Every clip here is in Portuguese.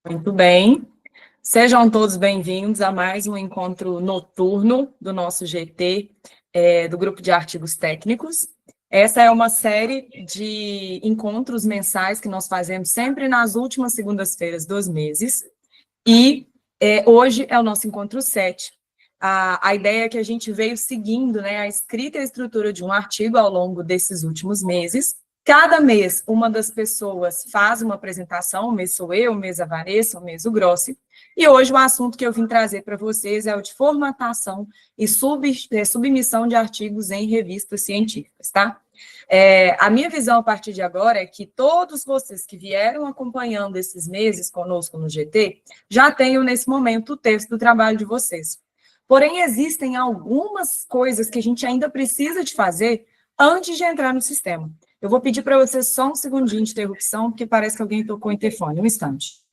Muito bem. Sejam todos bem-vindos a mais um encontro noturno do nosso GT, do Grupo de Artigos Técnicos. Essa é uma série de encontros mensais que nós fazemos sempre nas últimas segundas-feiras dos meses. E hoje é o nosso encontro 7. A ideia é que a gente veio seguindo, né, a escrita e a estrutura de um artigo ao longo desses últimos meses. Cada mês, uma das pessoas faz uma apresentação, um mês sou eu, um mês a Vanessa, um mês o Grossi, e hoje o assunto que eu vim trazer para vocês é o de formatação e submissão de artigos em revistas científicas, tá? A minha visão a partir de agora é que todos vocês que vieram acompanhando esses meses conosco no GT, já tenham nesse momento o texto do trabalho de vocês. Porém, existem algumas coisas que a gente ainda precisa de fazer antes de entrar no sistema. Eu vou pedir para vocês só um segundinho de interrupção, porque parece que alguém tocou o interfone. Um instante.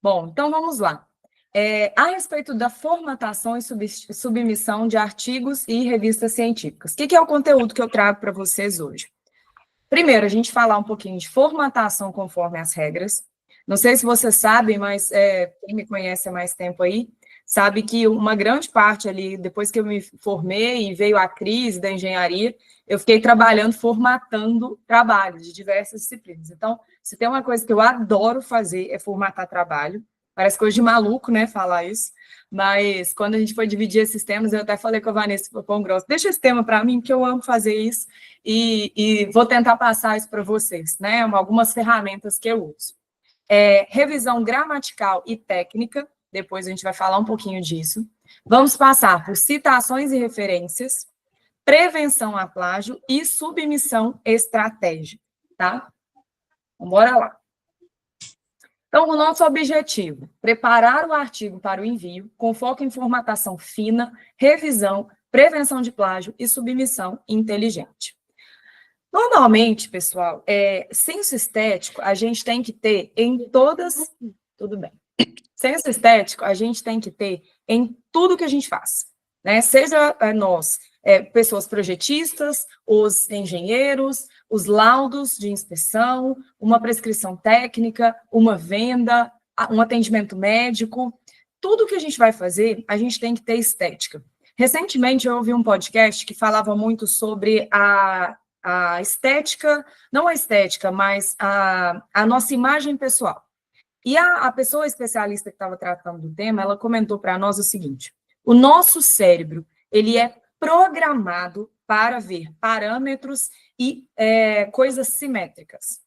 Bom, então vamos lá. A respeito da formatação e submissão de artigos e revistas científicas. O que é o conteúdo que eu trago para vocês hoje? Primeiro, a gente falar um pouquinho de formatação conforme as regras. Não sei se vocês sabem, mas quem me conhece há mais tempo aí, sabe que uma grande parte ali, depois que eu me formei e veio a crise da engenharia, eu fiquei trabalhando, formatando trabalhos de diversas disciplinas. Então, se tem uma coisa que eu adoro fazer, é formatar trabalho. Parece coisa de maluco, né, falar isso. Mas quando a gente foi dividir esses temas, eu até falei com a Vanessa Pão Grosso, deixa esse tema para mim, que eu amo fazer isso, e vou tentar passar isso para vocês, né? Algumas ferramentas que eu uso. Revisão gramatical e técnica, depois a gente vai falar um pouquinho disso. Vamos passar por citações e referências, prevenção a plágio e submissão estratégica, tá? Vamos embora lá. Então, o nosso objetivo, preparar o artigo para o envio, com foco em formatação fina, revisão, prevenção de plágio e submissão inteligente. Normalmente, pessoal, senso estético a gente tem que ter em todas... Tudo bem. Senso estético a gente tem que ter em tudo que a gente faz, né? Seja nós, pessoas projetistas, os engenheiros, os laudos de inspeção, uma prescrição técnica, uma venda, um atendimento médico, tudo que a gente vai fazer, a gente tem que ter estética. Recentemente eu ouvi um podcast que falava muito sobre a estética, não a estética, mas a nossa imagem pessoal. E a pessoa especialista que estava tratando do tema, ela comentou para nós o seguinte: o nosso cérebro, ele é programado para ver parâmetros e coisas simétricas.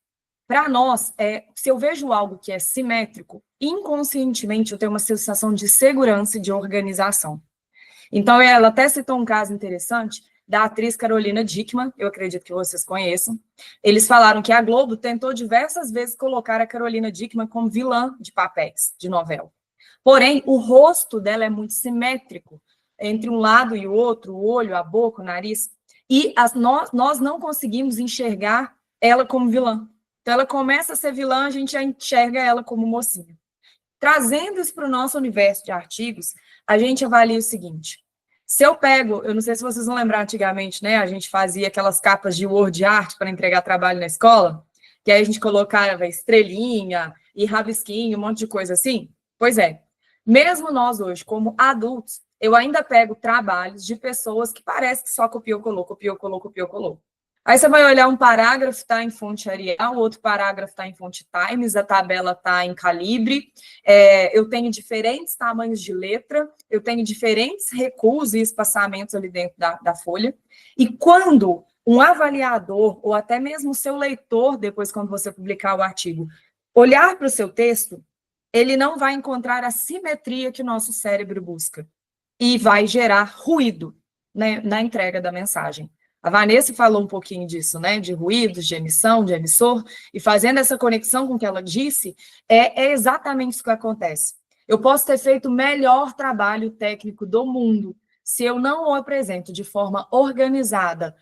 Para nós, se eu vejo algo que é simétrico, inconscientemente eu tenho uma sensação de segurança e de organização. Então, ela até citou um caso interessante da atriz Carolina Dickmann, eu acredito que vocês conheçam. Eles falaram que a Globo tentou diversas vezes colocar a Carolina Dickmann como vilã de papéis de novela. Porém, o rosto dela é muito simétrico, entre um lado e o outro, o olho, a boca, o nariz, e nós não conseguimos enxergar ela como vilã. Então, ela começa a ser vilã, a gente já enxerga ela como mocinha. Trazendo isso para o nosso universo de artigos, a gente avalia o seguinte: se eu pego, eu não sei se vocês vão lembrar antigamente, né? A gente fazia aquelas capas de Word Art para entregar trabalho na escola, que aí a gente colocava estrelinha e rabisquinho, um monte de coisa assim. Pois é, mesmo nós hoje, como adultos, eu ainda pego trabalhos de pessoas que parece que só copiou, colou, copiou, colou, copiou, colou. Aí você vai olhar um parágrafo, está em fonte Arial, outro parágrafo está em fonte Times, a tabela está em calibre, eu tenho diferentes tamanhos de letra, eu tenho diferentes recuos e espaçamentos ali dentro da folha, e quando um avaliador, ou até mesmo o seu leitor, depois quando você publicar o artigo, olhar para o seu texto, ele não vai encontrar a simetria que o nosso cérebro busca, e vai gerar ruído, né, na entrega da mensagem. A Vanessa falou um pouquinho disso, né, de ruídos, de emissão, de emissor, e fazendo essa conexão com o que ela disse, é exatamente isso que acontece. Eu posso ter feito o melhor trabalho técnico do mundo, se eu não o apresento de forma organizada,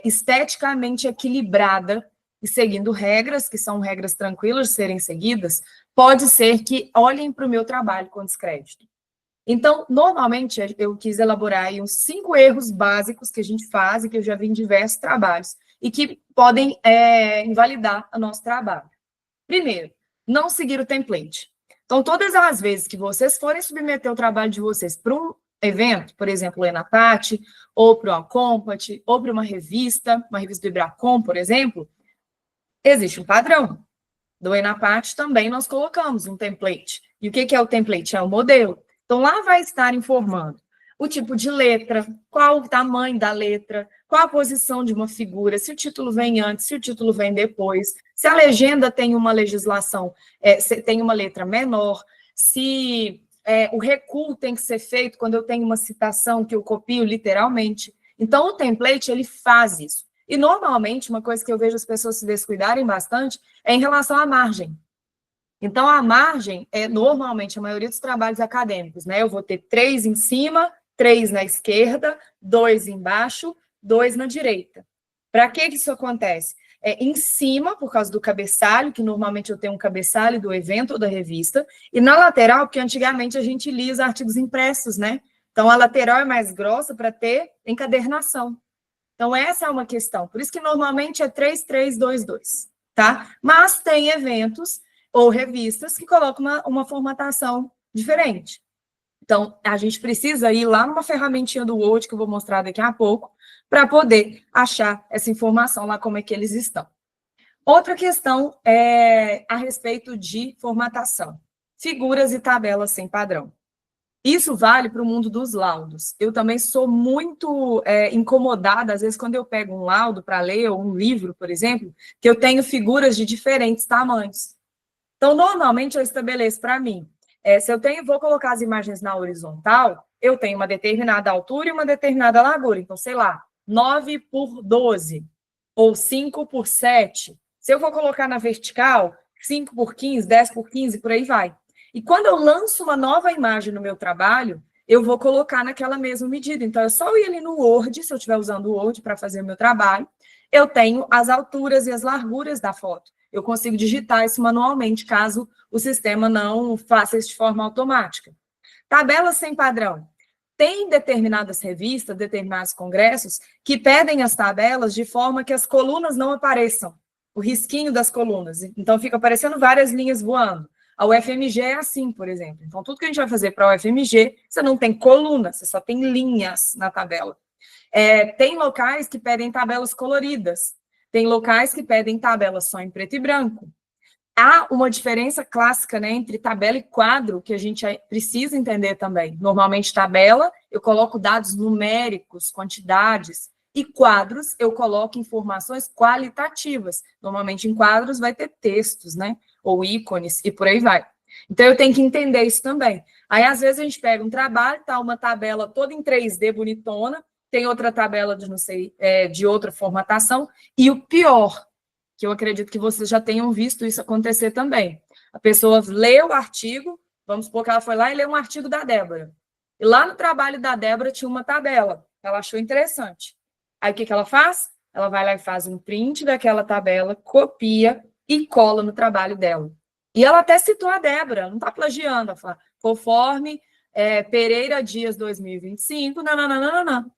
esteticamente equilibrada, e seguindo regras, que são regras tranquilas de serem seguidas, pode ser que olhem para o meu trabalho com descrédito. Então, normalmente, eu quis elaborar aí uns 5 erros básicos que a gente faz e que eu já vi em diversos trabalhos e que podem invalidar o nosso trabalho. Primeiro, não seguir o template. Então, todas as vezes que vocês forem submeter o trabalho de vocês para um evento, por exemplo, o ENAPAT, ou para uma Compat, ou para uma revista do Ibracom, por exemplo, existe um padrão. Do ENAPAT também nós colocamos um template. E o que é o template? É o modelo. Então, lá vai estar informando o tipo de letra, qual o tamanho da letra, qual a posição de uma figura, se o título vem antes, se o título vem depois, se a legenda tem uma legislação, se tem uma letra menor, se o recuo tem que ser feito quando eu tenho uma citação que eu copio literalmente. Então, o template, ele faz isso. E, normalmente, uma coisa que eu vejo as pessoas se descuidarem bastante é em relação à margem. Então, a margem é, normalmente, a maioria dos trabalhos acadêmicos, né? Eu vou ter 3 em cima, 3 na esquerda, 2 embaixo, 2 na direita. Para que isso acontece? Em cima, por causa do cabeçalho, que normalmente eu tenho um cabeçalho do evento ou da revista, e na lateral, porque antigamente a gente lia os artigos impressos, né? Então, a lateral é mais grossa para ter encadernação. Então, essa é uma questão. Por isso que normalmente é 3, 3, 2, 2, tá? Mas tem eventos ou revistas que colocam uma formatação diferente. Então, a gente precisa ir lá numa ferramentinha do Word, que eu vou mostrar daqui a pouco, para poder achar essa informação lá, como é que eles estão. Outra questão é a respeito de formatação. Figuras e tabelas sem padrão. Isso vale para o mundo dos laudos. Eu também sou muito incomodada, às vezes, quando eu pego um laudo para ler, ou um livro, por exemplo, que eu tenho figuras de diferentes tamanhos. Então, normalmente, eu estabeleço para mim, se eu vou colocar as imagens na horizontal, eu tenho uma determinada altura e uma determinada largura. Então, sei lá, 9 por 12, ou 5 por 7. Se eu vou colocar na vertical, 5 por 15, 10 por 15, por aí vai. E quando eu lanço uma nova imagem no meu trabalho, eu vou colocar naquela mesma medida. Então, é só ir ali no Word, se eu estiver usando o Word para fazer o meu trabalho, eu tenho as alturas e as larguras da foto. Eu consigo digitar isso manualmente, caso o sistema não faça isso de forma automática. Tabelas sem padrão. Tem determinadas revistas, determinados congressos, que pedem as tabelas de forma que as colunas não apareçam, o risquinho das colunas. Então, fica aparecendo várias linhas voando. A UFMG é assim, por exemplo. Então, tudo que a gente vai fazer para a UFMG, você não tem coluna, você só tem linhas na tabela. Tem locais que pedem tabelas coloridas. Tem locais que pedem tabelas só em preto e branco. Há uma diferença clássica, né, entre tabela e quadro, que a gente precisa entender também. Normalmente, tabela, eu coloco dados numéricos, quantidades, e quadros, eu coloco informações qualitativas. Normalmente, em quadros, vai ter textos, né, ou ícones, e por aí vai. Então, eu tenho que entender isso também. Aí, às vezes, a gente pega um trabalho, tá uma tabela toda em 3D, bonitona, tem outra tabela de, não sei, de outra formatação, e o pior, que eu acredito que vocês já tenham visto isso acontecer também. A pessoa lê o artigo, vamos supor que ela foi lá e leu um artigo da Débora. E lá no trabalho da Débora tinha uma tabela, ela achou interessante. Aí o que ela faz? Ela vai lá e faz um print daquela tabela, copia e cola no trabalho dela. E ela até citou a Débora, não está plagiando, ela fala, conforme Pereira Dias 2025, não.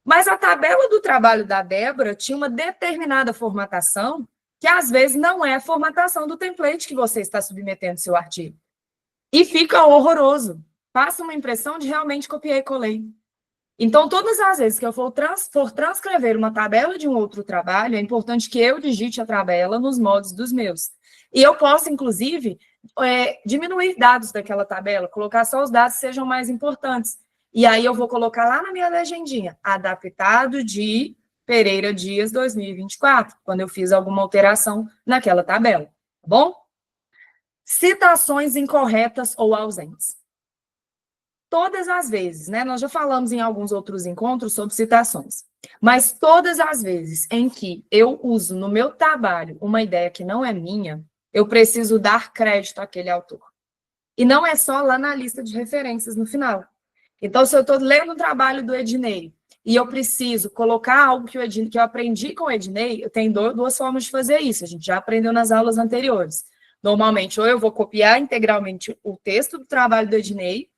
Mas a tabela do trabalho da Débora tinha uma determinada formatação que, às vezes, não é a formatação do template que você está submetendo seu artigo. E fica horroroso. Passa uma impressão de realmente copiei e colei. Então, todas as vezes que eu for transcrever uma tabela de um outro trabalho, é importante que eu digite a tabela nos moldes dos meus. E eu posso, inclusive, diminuir dados daquela tabela, colocar só os dados que sejam mais importantes. E aí eu vou colocar lá na minha legendinha, adaptado de Pereira Dias 2024, quando eu fiz alguma alteração naquela tabela, tá bom? Citações incorretas ou ausentes. Todas as vezes, né? Nós já falamos em alguns outros encontros sobre citações, mas todas as vezes em que eu uso no meu trabalho uma ideia que não é minha, eu preciso dar crédito àquele autor. E não é só lá na lista de referências no final. Então, se eu estou lendo um trabalho do Ednei e eu preciso colocar algo que eu aprendi com o Ednei, eu tenho duas formas de fazer isso, a gente já aprendeu nas aulas anteriores. Normalmente, ou eu vou copiar integralmente o texto do trabalho do Ednei,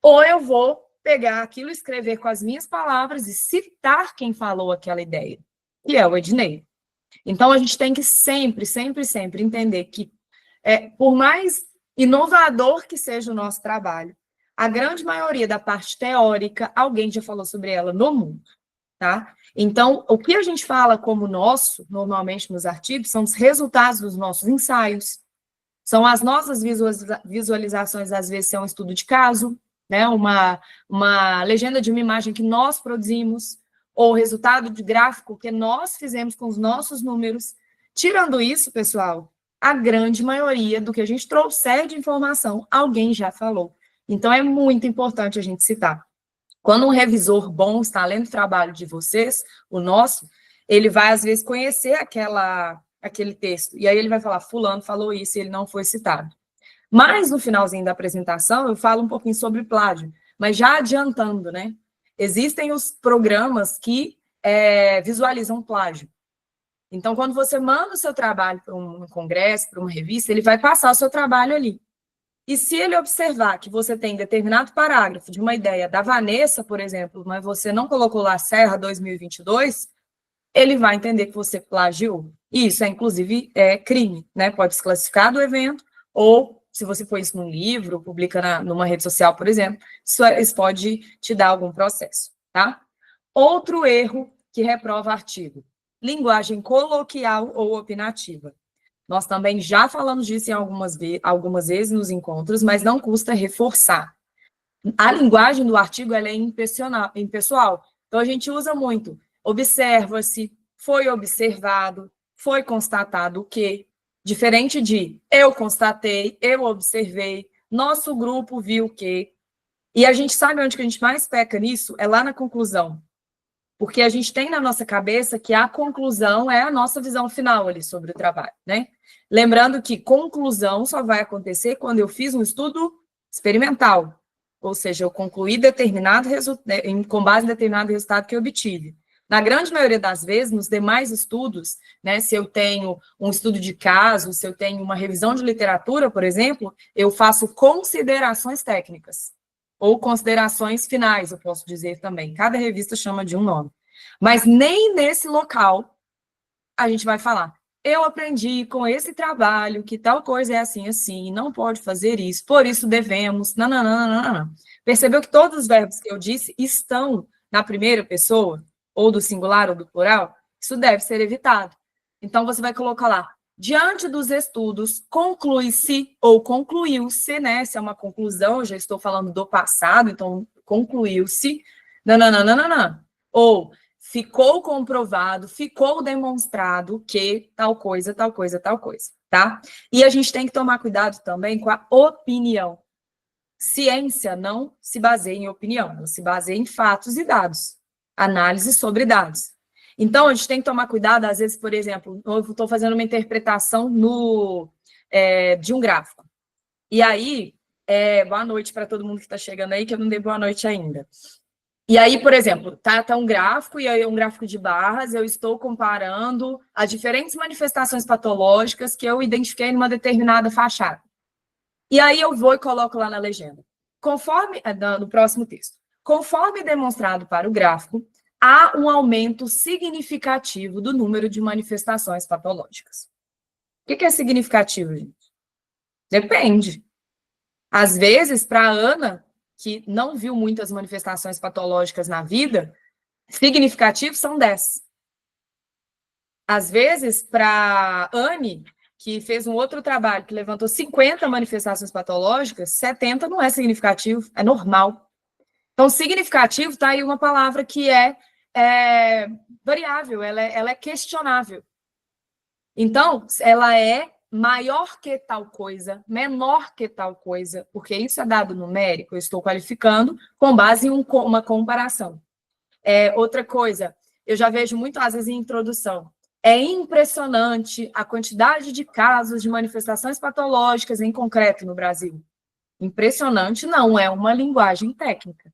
ou eu vou pegar aquilo, escrever com as minhas palavras e citar quem falou aquela ideia, que é o Ednei. Então, a gente tem que sempre, sempre, sempre entender que, por mais inovador que seja o nosso trabalho, a grande maioria da parte teórica, alguém já falou sobre ela no mundo, tá? Então, o que a gente fala como nosso, normalmente nos artigos, são os resultados dos nossos ensaios, são as nossas visualizações, às vezes, é um estudo de caso, né? Uma legenda de uma imagem que nós produzimos, ou resultado de gráfico que nós fizemos com os nossos números. Tirando isso, pessoal, a grande maioria do que a gente trouxer de informação, alguém já falou. Então, é muito importante a gente citar. Quando um revisor bom está lendo o trabalho de vocês, o nosso, ele vai, às vezes, conhecer aquele texto, e aí ele vai falar, fulano falou isso e ele não foi citado. Mas, no finalzinho da apresentação, eu falo um pouquinho sobre plágio, mas já adiantando, né? Existem os programas que visualizam plágio. Então, quando você manda o seu trabalho para um congresso, para uma revista, ele vai passar o seu trabalho ali. E se ele observar que você tem determinado parágrafo de uma ideia da Vanessa, por exemplo, mas você não colocou lá Serra 2022, ele vai entender que você plagiou. E isso inclusive, crime, né? Pode se classificar do evento, ou se você põe isso num livro, publica numa rede social, por exemplo, isso pode te dar algum processo, tá? Outro erro que reprova artigo: linguagem coloquial ou opinativa. Nós também já falamos disso em algumas vezes nos encontros, mas não custa reforçar. A linguagem do artigo ela é impessoal. Então, a gente usa muito. Observa-se, foi observado, foi constatado o quê? Diferente de eu constatei, eu observei, nosso grupo viu o quê? E a gente sabe onde que a gente mais peca nisso? É lá na conclusão. Porque a gente tem na nossa cabeça que a conclusão é a nossa visão final ali sobre o trabalho, né? Lembrando que conclusão só vai acontecer quando eu fiz um estudo experimental, ou seja, eu concluí determinado resultado, com base em determinado resultado que eu obtive. Na grande maioria das vezes, nos demais estudos, né, se eu tenho um estudo de caso, se eu tenho uma revisão de literatura, por exemplo, eu faço considerações técnicas, ou considerações finais, eu posso dizer também. Cada revista chama de um nome. Mas nem nesse local a gente vai falar, eu aprendi com esse trabalho que tal coisa é assim, assim, não pode fazer isso, por isso devemos, não. Percebeu que todos os verbos que eu disse estão na primeira pessoa, ou do singular ou do plural? Isso deve ser evitado. Então, você vai colocar lá, diante dos estudos, conclui-se ou concluiu-se, né? Se é uma conclusão, eu já estou falando do passado, então concluiu-se, não. Ou ficou comprovado, ficou demonstrado que tal coisa, tá? E a gente tem que tomar cuidado também com a opinião. Ciência não se baseia em opinião, ela se baseia em fatos e dados, análise sobre dados. Então, a gente tem que tomar cuidado, às vezes, por exemplo, eu estou fazendo uma interpretação de um gráfico. E aí, boa noite para todo mundo que está chegando aí, que eu não dei boa noite ainda. E aí, por exemplo, tá um gráfico, e aí um gráfico de barras, eu estou comparando as diferentes manifestações patológicas que eu identifiquei numa determinada fachada. E aí eu vou e coloco lá na legenda. No próximo texto. Conforme demonstrado para o gráfico, há um aumento significativo do número de manifestações patológicas. O que é significativo, gente? Depende. Às vezes, para a Ana, que não viu muitas manifestações patológicas na vida, significativos são 10. Às vezes, para a Anne, que fez um outro trabalho, que levantou 50 manifestações patológicas, 70 não é significativo, é normal. Então, significativo está aí uma palavra que é variável, ela é questionável. Então, ela é maior que tal coisa, menor que tal coisa, porque isso é dado numérico, eu estou qualificando com base em uma comparação. Outra coisa, eu já vejo muito, às vezes, em introdução, é impressionante a quantidade de casos de manifestações patológicas em concreto no Brasil. Impressionante não é uma linguagem técnica.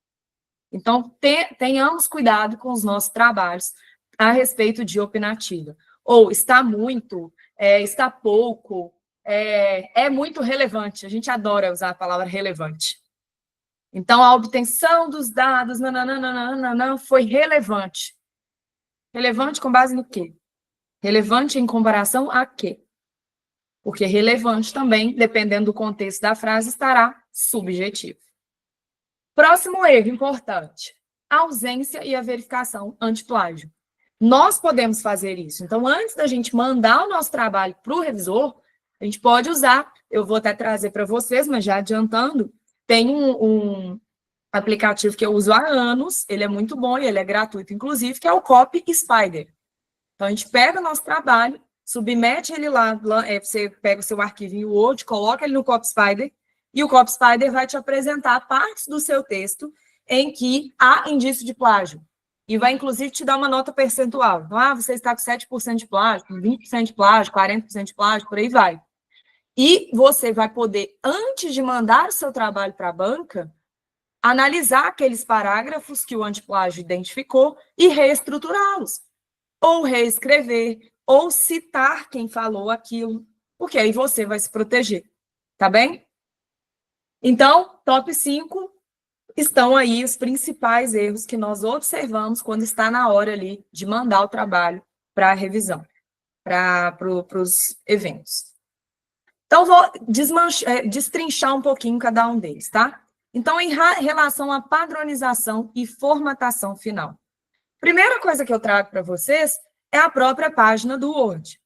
Então, tenhamos cuidado com os nossos trabalhos a respeito de opinativa. Ou está muito, está pouco, é muito relevante. A gente adora usar a palavra relevante. Então, a obtenção dos dados foi relevante. Relevante com base no quê? Relevante em comparação a quê? Porque relevante também, dependendo do contexto da frase, estará subjetivo. Próximo erro importante: a ausência e a verificação antiplágio. Nós podemos fazer isso. Então, antes da gente mandar o nosso trabalho para o revisor, a gente pode usar, eu vou até trazer para vocês, mas já adiantando, tem um aplicativo que eu uso há anos, ele é muito bom e ele é gratuito, inclusive, que é o Copy Spider. Então, a gente pega o nosso trabalho, submete ele lá, você pega o seu arquivo em Word, coloca ele no Copy Spider, e o Copy Spider vai te apresentar partes do seu texto em que há indício de plágio. E vai, inclusive, te dar uma nota percentual. Então, você está com 7% de plágio, com 20% de plágio, 40% de plágio, por aí vai. E você vai poder, antes de mandar o seu trabalho para a banca, analisar aqueles parágrafos que o antiplágio identificou e reestruturá-los. Ou reescrever, ou citar quem falou aquilo, porque aí você vai se proteger. Tá bem? Então, top 5 estão aí os principais erros que nós observamos quando está na hora ali de mandar o trabalho para a revisão, para os eventos. Então, vou destrinchar um pouquinho cada um deles, tá? Então, em relação à padronização e formatação final. Primeira coisa que eu trago para vocês é a própria página do Word.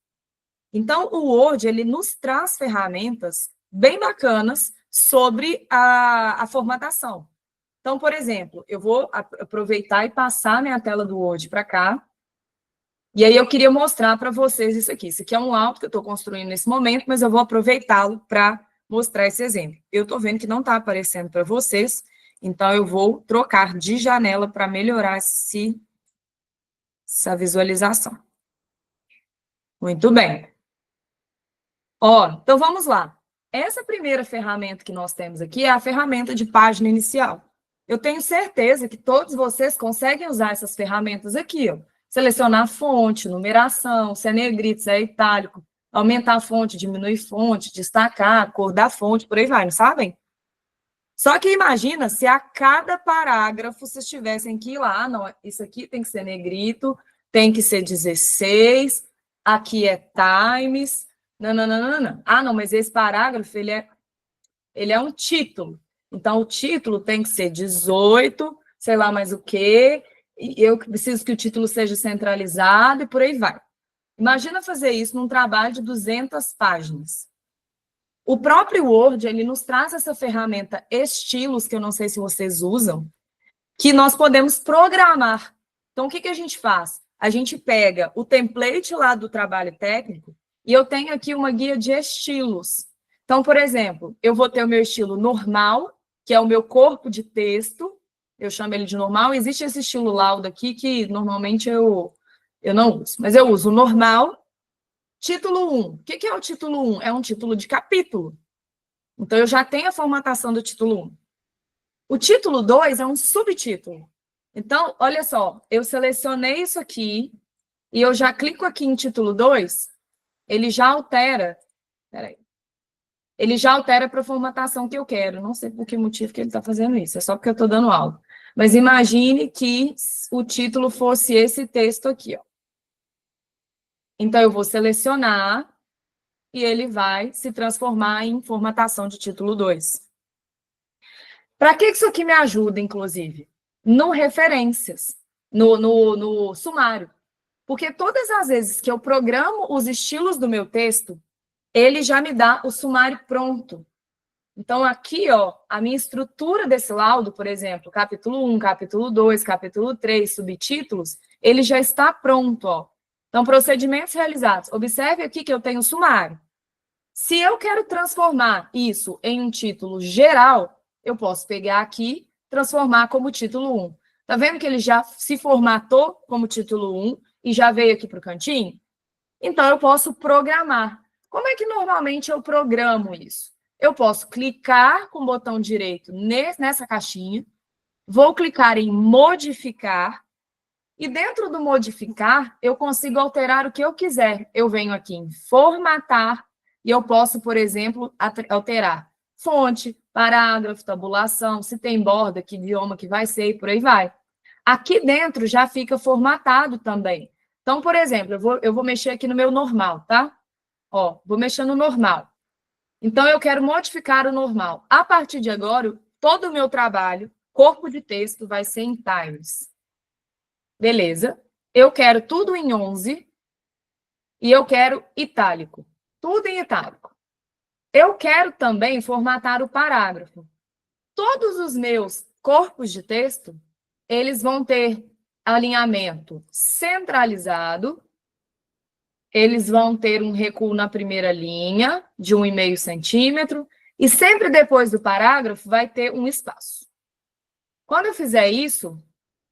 Então, o Word, ele nos traz ferramentas bem bacanas sobre a formatação. Então, por exemplo, eu vou aproveitar e passar minha tela do Word para cá. E aí eu queria mostrar para vocês isso aqui. Isso aqui é um layout que eu estou construindo nesse momento, mas eu vou aproveitá-lo para mostrar esse exemplo. Eu estou vendo que não está aparecendo para vocês, então eu vou trocar de janela para melhorar essa visualização. Muito bem. Então vamos lá. Essa primeira ferramenta que nós temos aqui é a ferramenta de página inicial. Eu tenho certeza que todos vocês conseguem usar essas ferramentas aqui, ó. Selecionar fonte, numeração, se é negrito, se é itálico, aumentar a fonte, diminuir fonte, destacar a cor da fonte, por aí vai, não sabem? Só que imagina se a cada parágrafo vocês tivessem que ir lá, não, isso aqui tem que ser negrito, tem que ser 16, aqui é times, não. Não, mas esse parágrafo, ele é um título. Então, o título tem que ser 18, sei lá mais o quê, e eu preciso que o título seja centralizado e por aí vai. Imagina fazer isso num trabalho de 200 páginas. O próprio Word, ele nos traz essa ferramenta estilos, que eu não sei se vocês usam, que nós podemos programar. Então, o que a gente faz? A gente pega o template lá do trabalho técnico e eu tenho aqui uma guia de estilos. Então, por exemplo, eu vou ter o meu estilo normal, que é o meu corpo de texto, eu chamo ele de normal. Existe esse estilo laudo aqui que normalmente eu não uso, mas eu uso o normal. Título 1. O que é o título 1? É um título de capítulo. Então, eu já tenho a formatação do título 1. O título 2 é um subtítulo. Então, olha só, eu selecionei isso aqui e eu já clico aqui em título 2, ele já altera, ele já altera para a formatação que eu quero. Não sei por que motivo que ele está fazendo isso, é só porque eu estou dando aula. Mas imagine que o título fosse esse texto aqui, ó. Então, eu vou selecionar e ele vai se transformar em formatação de título 2. Para que isso aqui me ajuda, inclusive? No referências, no sumário. Porque todas as vezes que eu programo os estilos do meu texto, ele já me dá o sumário pronto. Então, aqui, ó, a minha estrutura desse laudo, por exemplo, capítulo 1, capítulo 2, capítulo 3, subtítulos, ele já está pronto, ó. Então, procedimentos realizados. Observe aqui que eu tenho o sumário. Se eu quero transformar isso em um título geral, eu posso pegar aqui, transformar como título 1. Tá vendo que ele já se formatou como título 1 e já veio aqui para o cantinho? Então, eu posso programar. Como é que normalmente eu programo isso? Eu posso clicar com o botão direito nessa caixinha, vou clicar em modificar, e dentro do modificar, eu consigo alterar o que eu quiser. Eu venho aqui em formatar, e eu posso, por exemplo, alterar fonte, parágrafo, tabulação, se tem borda, que idioma que vai ser, e por aí vai. Aqui dentro já fica formatado também. Então, por exemplo, eu vou mexer aqui no meu normal, tá? Ó, vou mexer no normal. Então, eu quero modificar o normal. A partir de agora, todo o meu trabalho, corpo de texto, vai ser em Times. Beleza. Eu quero tudo em 11 e eu quero itálico. Tudo em itálico. Eu quero também formatar o parágrafo. Todos os meus corpos de texto, eles vão ter alinhamento centralizado, eles vão ter um recuo na primeira linha, de 1,5 centímetro, e sempre depois do parágrafo vai ter um espaço. Quando eu fizer isso,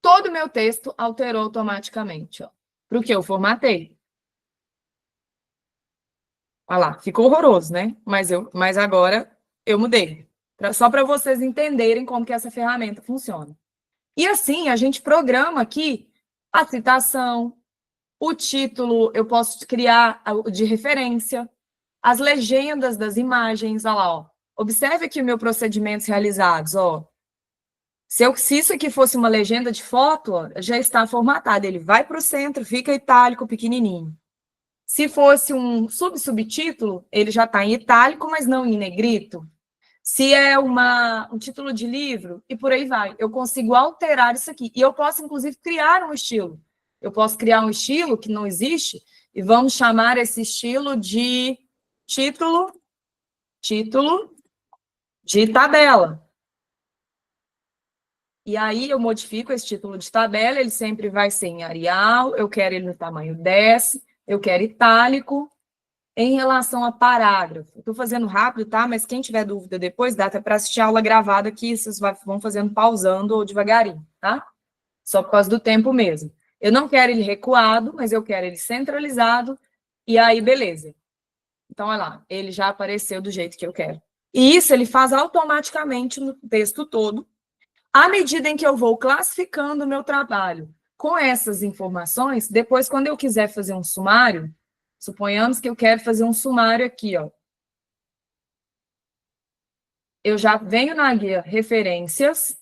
todo o meu texto alterou automaticamente, ó, para o que eu formatei. Olha lá, ficou horroroso, né? Mas agora eu mudei. Só para vocês entenderem como que essa ferramenta funciona. E assim, a gente programa aqui a citação, o título, eu posso criar de referência, as legendas das imagens, olha lá, ó. Observe aqui o meu procedimentos realizados, ó. Se isso aqui fosse uma legenda de foto, ó, já está formatado. Ele vai para o centro, fica itálico, pequenininho. Se fosse um subtítulo, ele já está em itálico, mas não em negrito. Se é um título de livro, e por aí vai. Eu consigo alterar isso aqui. E eu posso, inclusive, criar um estilo. Eu posso criar um estilo que não existe, e vamos chamar esse estilo de título de tabela. E aí eu modifico esse título de tabela, ele sempre vai ser em Arial, eu quero ele no tamanho 10, eu quero itálico. Em relação a parágrafo, estou fazendo rápido, tá? Mas quem tiver dúvida depois, dá até para assistir a aula gravada aqui, vocês vão fazendo pausando ou devagarinho, tá? Só por causa do tempo mesmo. Eu não quero ele recuado, mas eu quero ele centralizado, e aí beleza. Então, olha lá, ele já apareceu do jeito que eu quero. E isso ele faz automaticamente no texto todo, à medida em que eu vou classificando o meu trabalho com essas informações, depois, quando eu quiser fazer um sumário, suponhamos que eu quero fazer um sumário aqui, ó. Eu já venho na guia referências,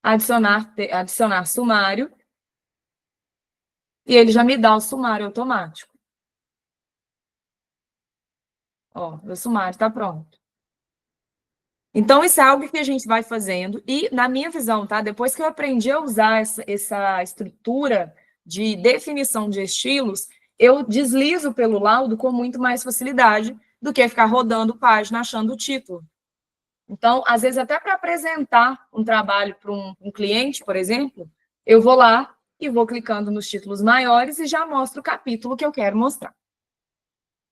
adicionar sumário, e ele já me dá o sumário automático. Ó, o sumário está pronto. Então, isso é algo que a gente vai fazendo, e na minha visão, tá? Depois que eu aprendi a usar essa estrutura de definição de estilos, eu deslizo pelo laudo com muito mais facilidade do que ficar rodando página achando o título. Então, às vezes, até para apresentar um trabalho para um cliente, por exemplo, eu vou lá e vou clicando nos títulos maiores e já mostro o capítulo que eu quero mostrar.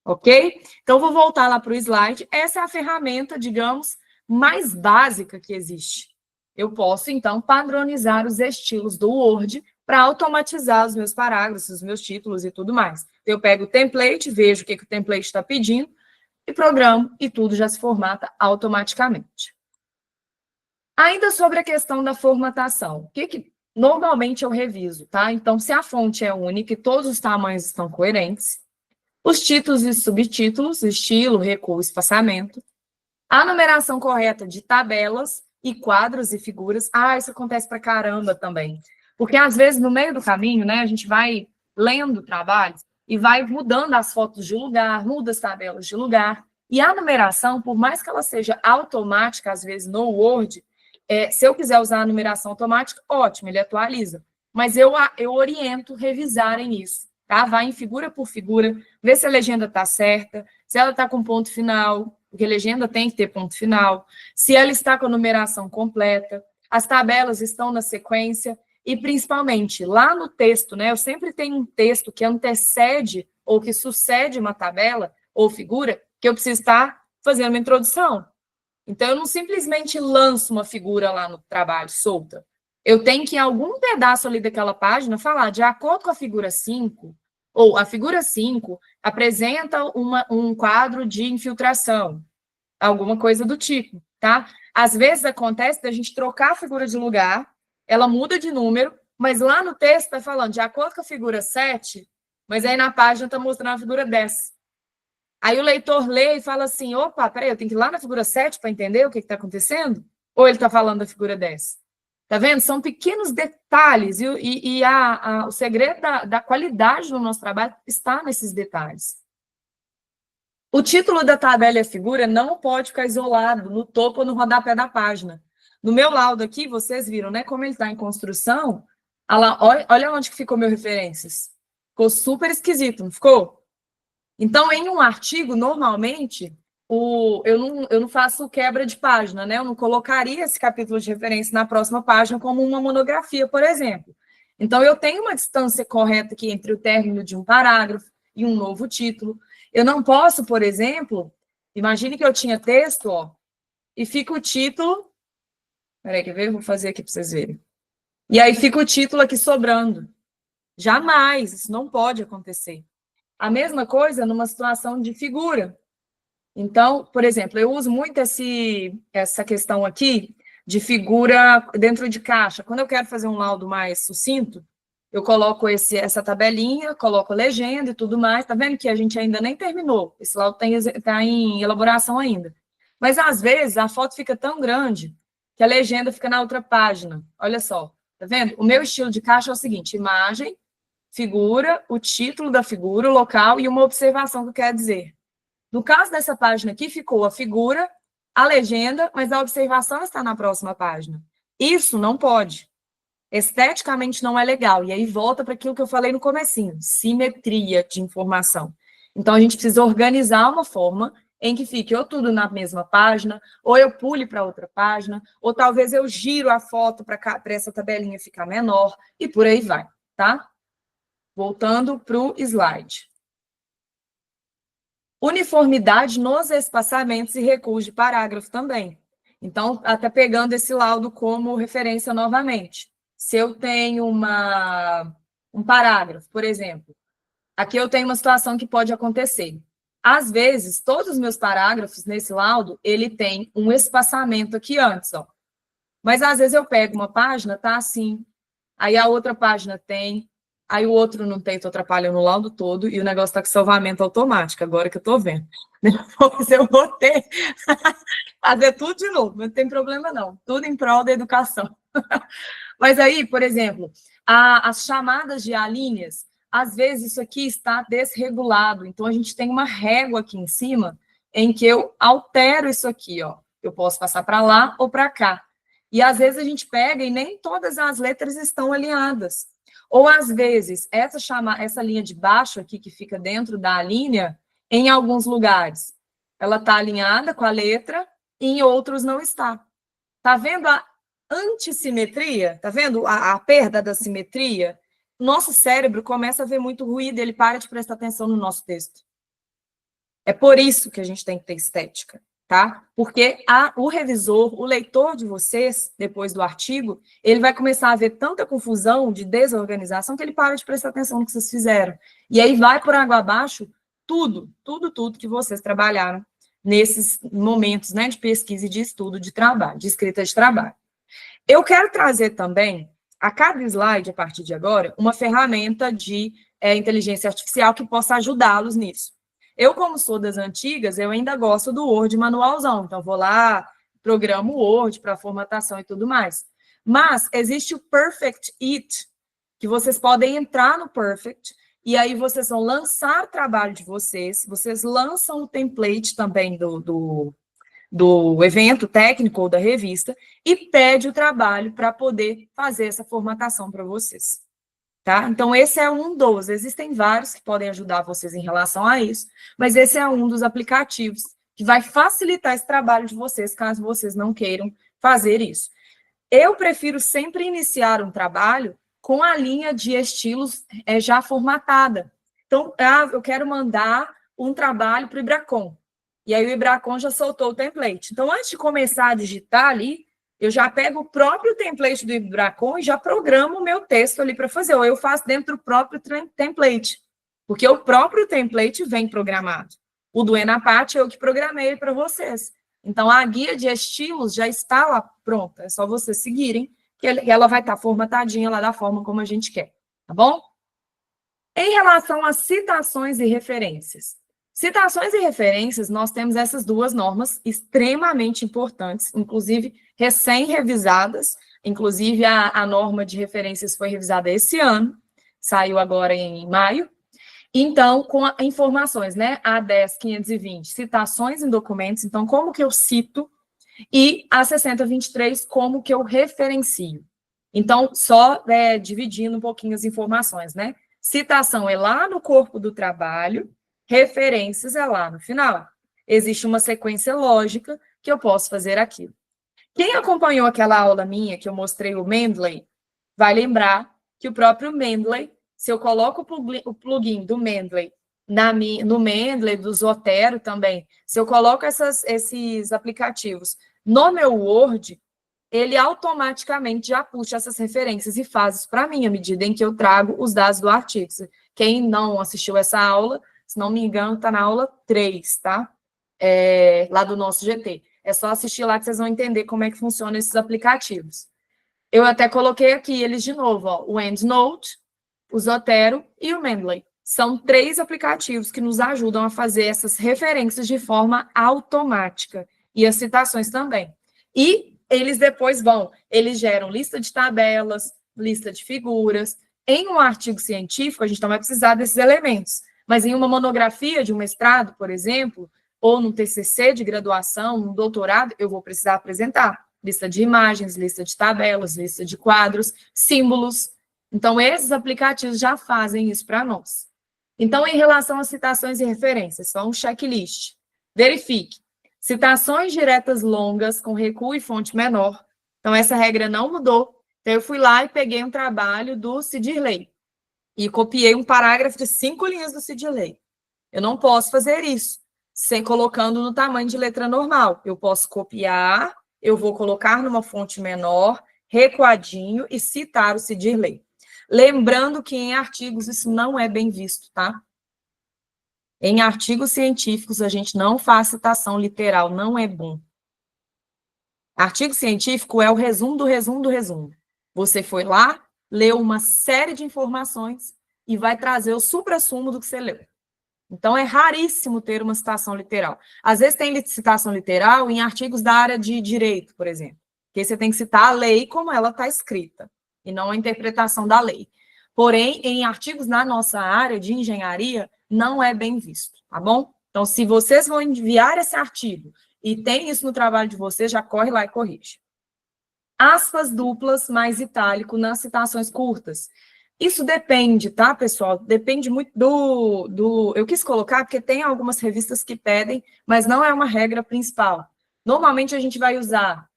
Ok? Então, vou voltar lá para o slide. Essa é a ferramenta, digamos, mais básica que existe. Eu posso, então, padronizar os estilos do Word para automatizar os meus parágrafos, os meus títulos e tudo mais. Eu pego o template, vejo o que o template está pedindo, e programo, e tudo já se formata automaticamente. Ainda sobre a questão da formatação, o que normalmente eu reviso, tá? Então, se a fonte é única e todos os tamanhos estão coerentes, os títulos e subtítulos, estilo, recuo, espaçamento, a numeração correta de tabelas e quadros e figuras. Ah, isso acontece pra caramba também. Porque, às vezes, no meio do caminho, né, a gente vai lendo trabalhos e vai mudando as fotos de lugar, muda as tabelas de lugar. E a numeração, por mais que ela seja automática, às vezes, no Word, se eu quiser usar a numeração automática, ótimo, ele atualiza. Mas eu oriento revisarem isso, tá? Vai em figura por figura, vê se a legenda está certa, se ela está com ponto final, porque legenda tem que ter ponto final, se ela está com a numeração completa, as tabelas estão na sequência, e principalmente, lá no texto, né? Eu sempre tenho um texto que antecede ou que sucede uma tabela ou figura, que eu preciso estar fazendo uma introdução. Então, eu não simplesmente lanço uma figura lá no trabalho, solta. Eu tenho que, em algum pedaço ali daquela página, falar, de acordo com a figura 5, ou a figura 5 apresenta um quadro de infiltração, alguma coisa do tipo, tá? Às vezes acontece da gente trocar a figura de lugar, ela muda de número, mas lá no texto está falando de acordo com a figura 7, mas aí na página está mostrando a figura 10. Aí o leitor lê e fala assim, opa, peraí, eu tenho que ir lá na figura 7 para entender o que está acontecendo? Ou ele está falando da figura 10? Tá vendo? São pequenos detalhes, e o segredo da qualidade do nosso trabalho está nesses detalhes. O título da tabela e a figura não pode ficar isolado no topo ou no rodapé da página. No meu laudo aqui, vocês viram, né? Como ele está em construção, olha onde que ficou meu referências. Ficou super esquisito, não ficou? Então, em um artigo, normalmente, eu não faço quebra de página, né? Eu não colocaria esse capítulo de referência na próxima página como uma monografia, por exemplo. Então, eu tenho uma distância correta aqui entre o término de um parágrafo e um novo título. Eu não posso, por exemplo, imagine que eu tinha texto, ó, e fica o título. Peraí, quer ver? Vou fazer aqui para vocês verem. E aí fica o título aqui sobrando. Jamais, isso não pode acontecer. A mesma coisa numa situação de figura. Então, por exemplo, eu uso muito essa questão aqui de figura dentro de caixa. Quando eu quero fazer um laudo mais sucinto, eu coloco essa tabelinha, coloco a legenda e tudo mais. Tá vendo que a gente ainda nem terminou? Esse laudo está em elaboração ainda. Mas, às vezes, a foto fica tão grande que a legenda fica na outra página. Olha só, tá vendo? O meu estilo de caixa é o seguinte, imagem, figura, o título da figura, o local e uma observação que eu quero dizer. No caso dessa página aqui, ficou a figura, a legenda, mas a observação está na próxima página. Isso não pode. Esteticamente não é legal. E aí volta para aquilo que eu falei no comecinho, simetria de informação. Então, a gente precisa organizar uma forma em que fique ou tudo na mesma página, ou eu pule para outra página, ou talvez eu giro a foto para essa tabelinha ficar menor, e por aí vai, tá? Voltando para o slide. Uniformidade nos espaçamentos e recuos de parágrafo também. Então, até pegando esse laudo como referência novamente. Se eu tenho um parágrafo, por exemplo, aqui eu tenho uma situação que pode acontecer. Às vezes, todos os meus parágrafos nesse laudo, ele tem um espaçamento aqui antes, ó. Mas às vezes eu pego uma página, tá assim, aí a outra página tem, aí o outro não tem, tô atrapalhando o laudo todo, e o negócio tá com salvamento automático, agora que eu tô vendo. Depois eu vou ter fazer tudo de novo, não tem problema não, tudo em prol da educação. Mas aí, por exemplo, as chamadas de alíneas, às vezes isso aqui está desregulado, então a gente tem uma régua aqui em cima, em que eu altero isso aqui, ó. Eu posso passar para lá ou para cá. E às vezes a gente pega e nem todas as letras estão alinhadas. Ou às vezes, essa linha de baixo aqui, que fica dentro da linha, em alguns lugares, ela está alinhada com a letra, e em outros não está. Tá vendo a antissimetria? Tá vendo a perda da simetria? Nosso cérebro começa a ver muito ruído, ele para de prestar atenção no nosso texto. É por isso que a gente tem que ter estética, tá? Porque o revisor, o leitor de vocês, depois do artigo, ele vai começar a ver tanta confusão, de desorganização, que ele para de prestar atenção no que vocês fizeram. E aí vai por água abaixo tudo que vocês trabalharam nesses momentos, né, de pesquisa e de estudo de trabalho, de escrita de trabalho. Eu quero trazer também, a cada slide, a partir de agora, uma ferramenta de inteligência artificial que possa ajudá-los nisso. Eu, como sou das antigas, eu ainda gosto do Word manualzão, então vou lá, programo o Word para formatação e tudo mais. Mas existe o Perfect It, que vocês podem entrar no Perfect, e aí vocês vão lançar o trabalho de vocês lançam o template também do evento técnico ou da revista, e pede o trabalho para poder fazer essa formatação para vocês. Tá? Então, esse é um dos. Existem vários que podem ajudar vocês em relação a isso, mas esse é um dos aplicativos que vai facilitar esse trabalho de vocês, caso vocês não queiram fazer isso. Eu prefiro sempre iniciar um trabalho com a linha de estilos já formatada. Então, eu quero mandar um trabalho para o Ibracon. E aí o Ibracon já soltou o template. Então, antes de começar a digitar ali, eu já pego o próprio template do Ibracon e já programo o meu texto ali para fazer. Ou eu faço dentro do próprio template. Porque o próprio template vem programado. O do Enapat eu que programei para vocês. Então, a guia de estilos já está lá pronta, é só vocês seguirem, que ela vai estar formatadinha lá da forma como a gente quer, tá bom? Em relação às citações e referências. Citações e referências, nós temos essas duas normas extremamente importantes, inclusive recém-revisadas, inclusive a norma de referências foi revisada esse ano, saiu agora em maio. Então, com informações, né, a 10.520, citações em documentos, então como que eu cito, e a 60.23, como que eu referencio. Então, só dividindo um pouquinho as informações, né? Citação é lá no corpo do trabalho, referências é lá no final. Existe uma sequência lógica que eu posso fazer aquilo. Quem acompanhou aquela aula minha, que eu mostrei o Mendeley, vai lembrar que o próprio Mendeley, se eu coloco o plugin do Mendeley no Mendeley, do Zotero também, se eu coloco esses aplicativos no meu Word, ele automaticamente já puxa essas referências e faz isso para mim, à medida em que eu trago os dados do artigo. Quem não assistiu essa aula, se não me engano, está na aula 3, tá? Lá do nosso GT. É só assistir lá que vocês vão entender como é que funcionam esses aplicativos. Eu até coloquei aqui eles de novo, ó, o EndNote, o Zotero e o Mendeley. São 3 aplicativos que nos ajudam a fazer essas referências de forma automática. E as citações também. E eles depois eles geram lista de tabelas, lista de figuras. Em um artigo científico, a gente não vai precisar desses elementos. Mas em uma monografia de um mestrado, por exemplo, ou num TCC de graduação, num doutorado, eu vou precisar apresentar lista de imagens, lista de tabelas, lista de quadros, símbolos. Então, esses aplicativos já fazem isso para nós. Então, em relação às citações e referências, só um checklist. Verifique. Citações diretas longas com recuo e fonte menor. Então, essa regra não mudou. Então, eu fui lá e peguei um trabalho do Sidirley e copiei um parágrafo de 5 linhas do Sidirley. Eu não posso fazer isso sem colocando no tamanho de letra normal. Eu posso copiar, eu vou colocar numa fonte menor, recuadinho e citar o Sidirley. Lembrando que em artigos isso não é bem visto, tá? Em artigos científicos a gente não faz citação literal, não é bom. Artigo científico é o resumo do resumo do resumo. Você foi lá, leu uma série de informações e vai trazer o suprassumo do que você leu. Então, é raríssimo ter uma citação literal. Às vezes tem citação literal em artigos da área de direito, por exemplo, que você tem que citar a lei como ela está escrita, e não a interpretação da lei. Porém, em artigos na nossa área de engenharia, não é bem visto, tá bom? Então, se vocês vão enviar esse artigo e tem isso no trabalho de vocês, já corre lá e corrige. Aspas duplas mais itálico nas citações curtas. Isso depende, tá, pessoal? Depende muito do... Eu quis colocar porque tem algumas revistas que pedem, mas não é uma regra principal. Normalmente a gente vai usar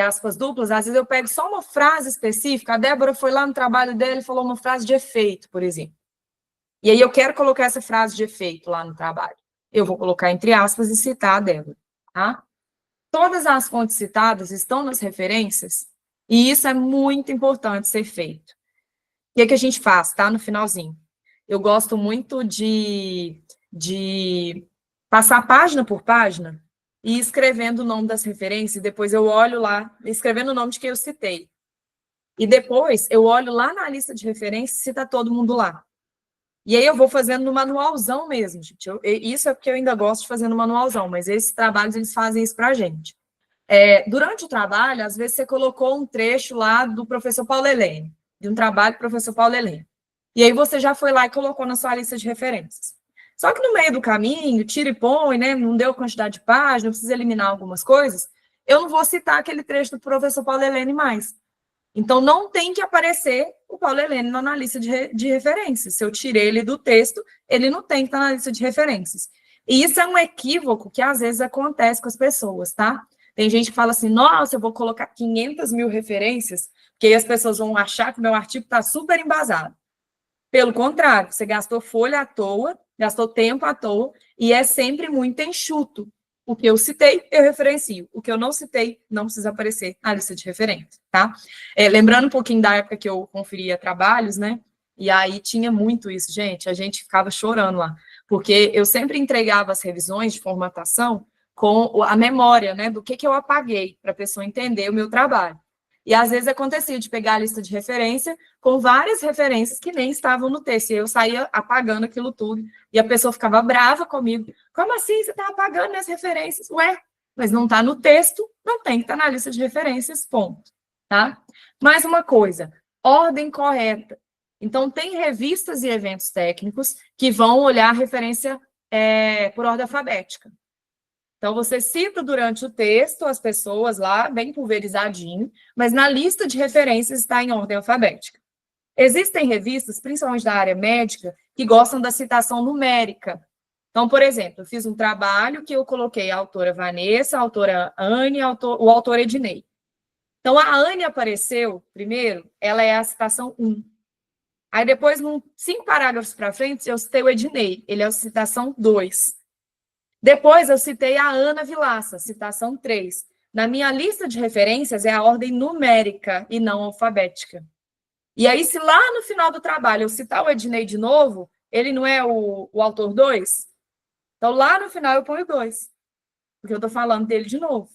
aspas duplas, às vezes eu pego só uma frase específica, a Débora foi lá no trabalho dela e falou uma frase de efeito, por exemplo. E aí eu quero colocar essa frase de efeito lá no trabalho. Eu vou colocar entre aspas e citar a Débora, tá? Todas as fontes citadas estão nas referências, e isso é muito importante ser feito. O que a gente faz, tá? No finalzinho. Eu gosto muito de passar página por página e escrevendo o nome das referências, e depois eu olho lá, escrevendo o nome de quem eu citei. E depois eu olho lá na lista de referências se está todo mundo lá. E aí eu vou fazendo no manualzão mesmo, gente. Isso é porque eu ainda gosto de fazer no manualzão, mas esses trabalhos, eles fazem isso para a gente. Durante o trabalho, às vezes você colocou um trecho lá do professor Paulo Helene, de um trabalho do professor Paulo Helene. E aí você já foi lá e colocou na sua lista de referências. Só que no meio do caminho, tira e põe, né? Não deu quantidade de páginas, precisa eliminar algumas coisas. Eu não vou citar aquele trecho do professor Paulo Helene mais. Então, não tem que aparecer o Paulo Helene na lista de referências. Se eu tirei ele do texto, ele não tem que estar na lista de referências. E isso é um equívoco que às vezes acontece com as pessoas, tá? Tem gente que fala assim, nossa, eu vou colocar 500 mil referências, porque aí as pessoas vão achar que o meu artigo está super embasado. Pelo contrário, você gastou folha à toa, gastou tempo à toa, e é sempre muito enxuto. O que eu citei, eu referencio. O que eu não citei, não precisa aparecer na lista de referência, tá? Lembrando um pouquinho da época que eu conferia trabalhos, né? E aí tinha muito isso, gente. A gente ficava chorando lá. Porque eu sempre entregava as revisões de formatação com a memória, né, do que eu apaguei, para a pessoa entender o meu trabalho. E às vezes acontecia de pegar a lista de referência com várias referências que nem estavam no texto, e eu saía apagando aquilo tudo, e a pessoa ficava brava comigo. Como assim você está apagando minhas referências? Ué, mas não está no texto, não tem que estar na lista de referências, ponto. Tá? Mais uma coisa, ordem correta. Então, tem revistas e eventos técnicos que vão olhar a referência por ordem alfabética. Então, você cita durante o texto as pessoas lá, bem pulverizadinho, mas na lista de referências está em ordem alfabética. Existem revistas, principalmente da área médica, que gostam da citação numérica. Então, por exemplo, eu fiz um trabalho que eu coloquei a autora Vanessa, a autora Anne, o autor Ednei. Então, a Anne apareceu primeiro, ela é a citação 1. Aí, depois, 5 parágrafos para frente, eu citei o Ednei, ele é a citação 2. Depois, eu citei a Ana Vilaça, citação 3. Na minha lista de referências, é a ordem numérica e não alfabética. E aí, se lá no final do trabalho eu citar o Ednei de novo, ele não é o autor 2? Então, lá no final eu ponho 2, porque eu estou falando dele de novo,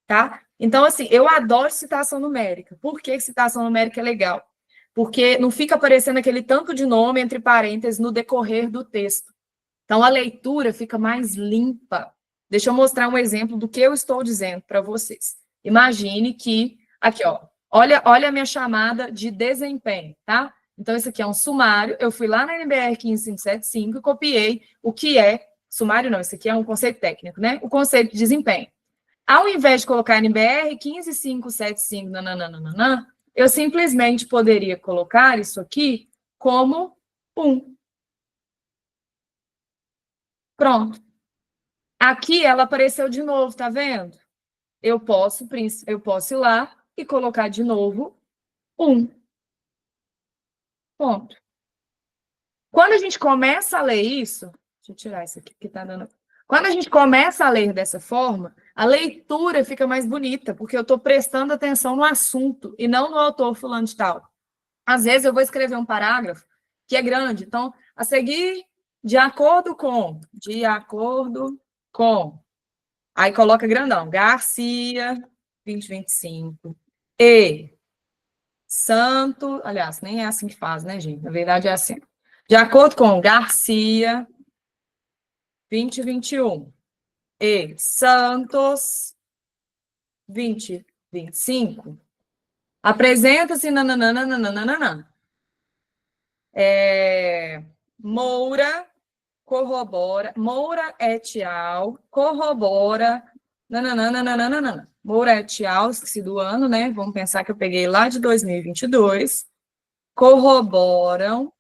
tá? Então, assim, eu adoro citação numérica. Por que citação numérica é legal? Porque não fica aparecendo aquele tanto de nome entre parênteses no decorrer do texto. Então, a leitura fica mais limpa. Deixa eu mostrar um exemplo do que eu estou dizendo para vocês. Imagine que, aqui, ó, olha a minha chamada de desempenho, tá? Então, isso aqui é um sumário. Eu fui lá na NBR 15575 e copiei o que é, sumário não, isso aqui é um conceito técnico, né? O conceito de desempenho. Ao invés de colocar NBR 15575, nananana, eu simplesmente poderia colocar isso aqui como 1. Pronto. Aqui ela apareceu de novo, tá vendo? Eu posso ir lá e colocar de novo 1. Ponto. Quando a gente começa a ler isso, deixa eu tirar isso aqui que tá dando. Quando a gente começa a ler dessa forma, a leitura fica mais bonita, porque eu estou prestando atenção no assunto e não no autor fulano de tal. Às vezes eu vou escrever um parágrafo que é grande, então, a seguir, de acordo com, aí coloca grandão, Garcia, 2025, e Santo, aliás, nem é assim que faz, né, gente? Na verdade é assim. De acordo com Garcia, 2021, e Santos, 2025, apresenta-se nananana. Moura corrobora, Moura et al. Corrobora, nananana. Moura et al., esqueci do ano, né? Vamos pensar que eu peguei lá de 2022. Corroboram.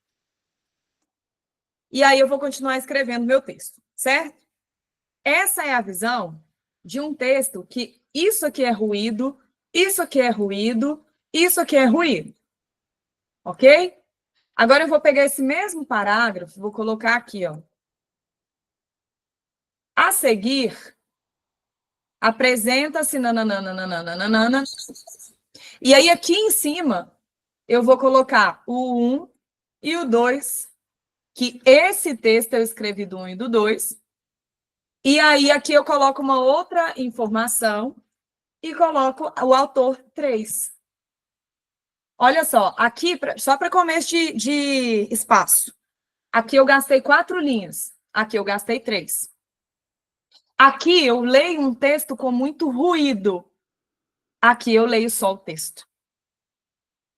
E aí eu vou continuar escrevendo meu texto, certo? Essa é a visão de um texto que isso aqui é ruído, isso aqui é ruído, isso aqui é ruído. Ok? Agora eu vou pegar esse mesmo parágrafo, vou colocar aqui, ó. A seguir, apresenta-se nananana. E aí, aqui em cima, eu vou colocar o 1 e o 2, que esse texto eu escrevi do 1 e do 2. E aí, aqui eu coloco uma outra informação e coloco o autor 3. Olha só, aqui, só para começo de espaço. Aqui eu gastei 4 linhas. Aqui eu gastei 3. Aqui eu leio um texto com muito ruído. Aqui eu leio só o texto.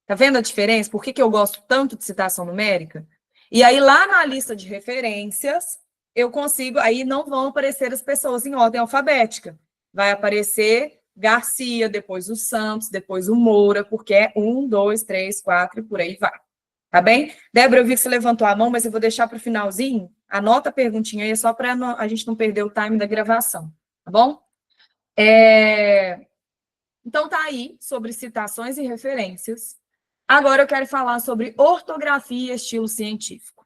Tá vendo a diferença? Por que eu gosto tanto de citação numérica? E aí, lá na lista de referências, eu consigo... Aí não vão aparecer as pessoas em ordem alfabética. Vai aparecer Garcia, depois o Santos, depois o Moura, porque é 1, 2, 3, 4 e por aí vai. Tá bem? Débora, eu vi que você levantou a mão, mas eu vou deixar para o finalzinho. Anota a perguntinha aí, só para a gente não perder o time da gravação. Tá bom? Então, tá aí sobre citações e referências. Agora eu quero falar sobre ortografia e estilo científico.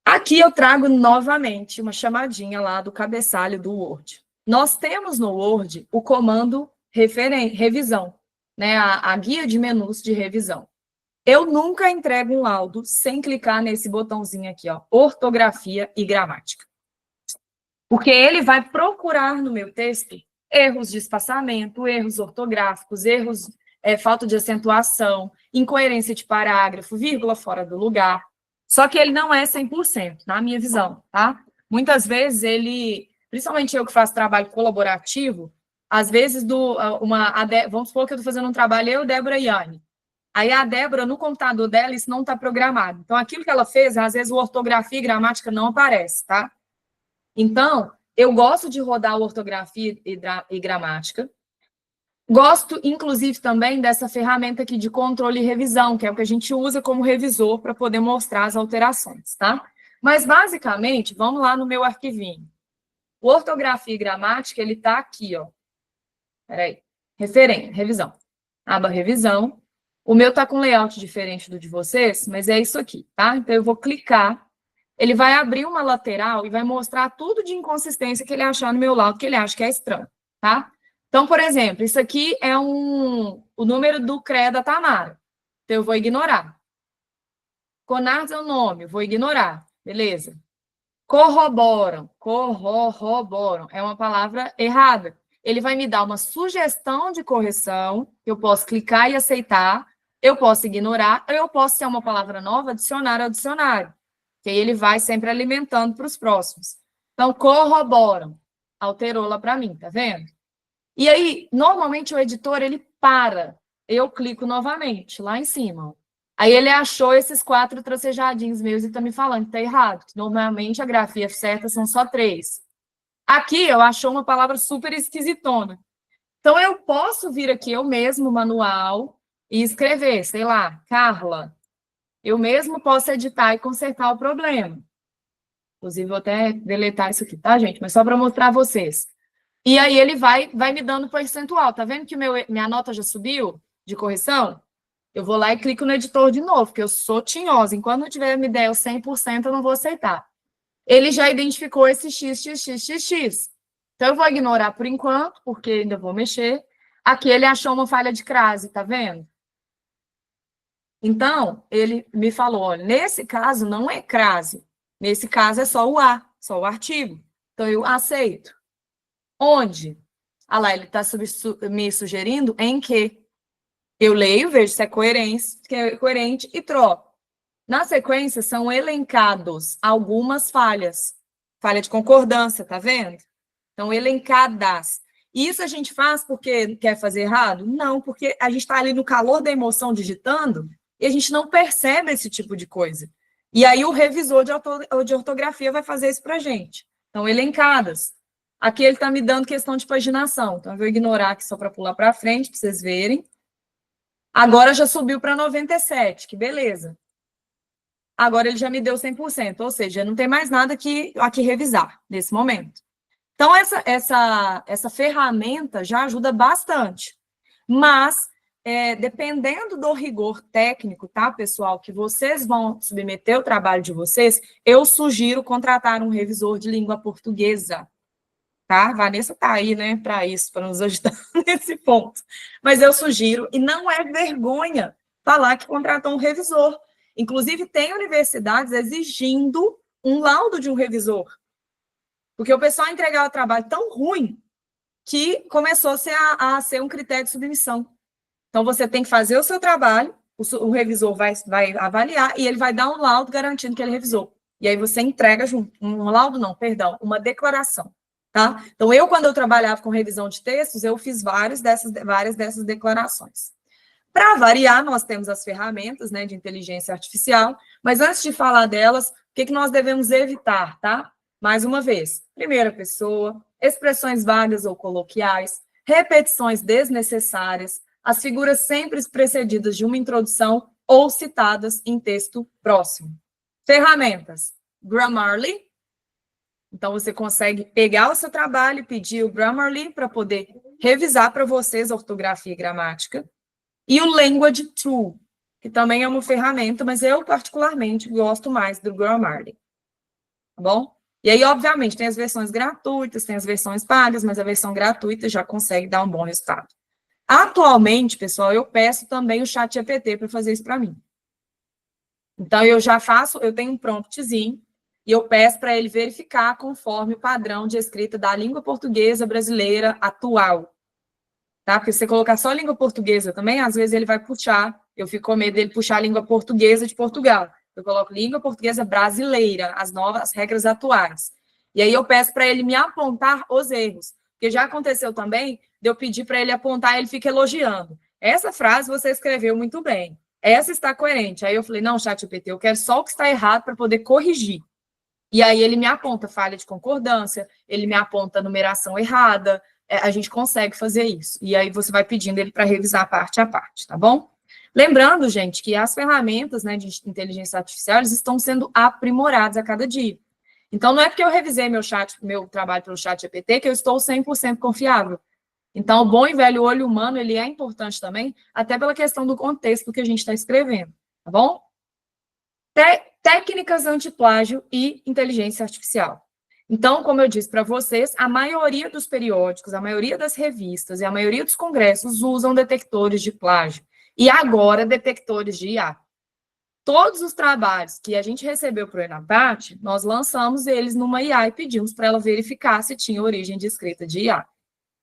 Aqui eu trago novamente uma chamadinha lá do cabeçalho do Word. Nós temos no Word o comando revisão, né? A guia de menus de revisão. Eu nunca entrego um laudo sem clicar nesse botãozinho aqui, ó, ortografia e gramática. Porque ele vai procurar no meu texto erros de espaçamento, erros ortográficos, erros, falta de acentuação, incoerência de parágrafo, vírgula fora do lugar. Só que ele não é 100%, na minha visão, tá? Muitas vezes ele, principalmente eu que faço trabalho colaborativo, às vezes vamos supor que eu estou fazendo um trabalho, eu, Débora e Yane. Aí a Débora, no computador dela, isso não está programado. Então, aquilo que ela fez, às vezes, o ortografia e gramática não aparece, tá? Então, eu gosto de rodar o ortografia e gramática. Gosto, inclusive, também dessa ferramenta aqui de controle e revisão, que é o que a gente usa como revisor para poder mostrar as alterações, tá? Mas, basicamente, vamos lá no meu arquivinho. O ortografia e gramática, ele está aqui, ó. Peraí. Revisão. Aba revisão. O meu está com layout diferente do de vocês, mas é isso aqui, tá? Então, eu vou clicar. Ele vai abrir uma lateral e vai mostrar tudo de inconsistência que ele achar no meu lado, que ele acha que é estranho, tá? Então, por exemplo, isso aqui é o número do CREA da Tamara. Então, eu vou ignorar. Conards é o nome, vou ignorar. Beleza. Corroboram. É uma palavra errada. Ele vai me dar uma sugestão de correção, eu posso clicar e aceitar, eu posso ignorar, ou eu posso ser uma palavra nova, adicionar ao dicionário. Que aí ele vai sempre alimentando para os próximos. Então, corroboram. Alterou lá para mim, tá vendo? E aí, normalmente, o editor, ele para. Eu clico novamente, lá em cima. Aí ele achou esses 4 tracejadinhos meus e está me falando que está errado. Que normalmente, a grafia certa são só 3. Aqui, eu achou uma palavra super esquisitona. Então, eu posso vir aqui eu mesmo, manual, e escrever, sei lá, Carla. Eu mesmo posso editar e consertar o problema. Inclusive, vou até deletar isso aqui, tá, gente? Mas só para mostrar a vocês. E aí, ele vai me dando percentual. Tá vendo que minha nota já subiu de correção? Eu vou lá e clico no editor de novo, porque eu sou tinhosa. Enquanto não tiver me der o 100%, eu não vou aceitar. Ele já identificou esse x. Então, eu vou ignorar por enquanto, porque ainda vou mexer. Aqui, ele achou uma falha de crase, tá vendo? Então, ele me falou, olha, nesse caso não é crase, nesse caso é só o A, só o artigo. Então, eu aceito. Onde? Ah lá, ele está me sugerindo em que eu leio, vejo se é coerente e troco. Na sequência, são elencados algumas falhas. Falha de concordância, tá vendo? Então, elencadas. Isso a gente faz porque quer fazer errado? Não, porque a gente está ali no calor da emoção digitando e a gente não percebe esse tipo de coisa. E aí o revisor de ortografia vai fazer isso para a gente. Então, elencadas. Aqui ele está me dando questão de paginação. Então, eu vou ignorar aqui só para pular para frente, para vocês verem. Agora já subiu para 97, que beleza. Agora ele já me deu 100%, ou seja, não tem mais nada aqui revisar nesse momento. Então, essa ferramenta já ajuda bastante. Mas, dependendo do rigor técnico, tá, pessoal, que vocês vão submeter o trabalho de vocês, eu sugiro contratar um revisor de língua portuguesa. Tá? Vanessa está aí, né, para isso, para nos ajudar nesse ponto. Mas eu sugiro, e não é vergonha falar que contratou um revisor. Inclusive, tem universidades exigindo um laudo de um revisor. Porque o pessoal entregava o trabalho tão ruim que começou a ser um critério de submissão. Então, você tem que fazer o seu trabalho, o revisor vai avaliar e ele vai dar um laudo garantindo que ele revisou. E aí você entrega junto. Um laudo não, perdão, uma declaração. Tá? Então, quando eu trabalhava com revisão de textos, eu fiz várias dessas declarações. Para variar, nós temos as ferramentas, né, de inteligência artificial, mas antes de falar delas, o que nós devemos evitar, tá? Mais uma vez, primeira pessoa, expressões vagas ou coloquiais, repetições desnecessárias, as figuras sempre precedidas de uma introdução ou citadas em texto próximo. Ferramentas, Grammarly. Então, você consegue pegar o seu trabalho e pedir o Grammarly para poder revisar para vocês a ortografia e gramática. E o Language Tool, que também é uma ferramenta, mas eu, particularmente, gosto mais do Grammarly. Tá bom? E aí, obviamente, tem as versões gratuitas, tem as versões pagas, mas a versão gratuita já consegue dar um bom resultado. Atualmente, pessoal, eu peço também o ChatGPT para fazer isso para mim. Então, eu tenho um promptzinho, e eu peço para ele verificar conforme o padrão de escrita da língua portuguesa brasileira atual. Tá? Porque se você colocar só a língua portuguesa também, às vezes ele vai puxar, eu fico com medo dele puxar a língua portuguesa de Portugal. Eu coloco língua portuguesa brasileira, as novas regras atuais. E aí eu peço para ele me apontar os erros. Porque já aconteceu também de eu pedir para ele apontar e ele fica elogiando. Essa frase você escreveu muito bem. Essa está coerente. Aí eu falei, não, ChatGPT, eu quero só o que está errado para poder corrigir. E aí ele me aponta falha de concordância, ele me aponta numeração errada, a gente consegue fazer isso. E aí você vai pedindo ele para revisar parte a parte, tá bom? Lembrando, gente, que as ferramentas, né, de inteligência artificial, eles estão sendo aprimoradas a cada dia. Então, não é porque eu revisei meu trabalho pelo ChatGPT que eu estou 100% confiável. Então, o bom e velho olho humano, ele é importante também, até pela questão do contexto que a gente está escrevendo, tá bom? Técnicas antiplágio e inteligência artificial. Então, como eu disse para vocês, a maioria dos periódicos, a maioria das revistas e a maioria dos congressos usam detectores de plágio. E agora, detectores de IA. Todos os trabalhos que a gente recebeu para o ENAPAT, nós lançamos eles numa IA e pedimos para ela verificar se tinha origem de escrita de IA.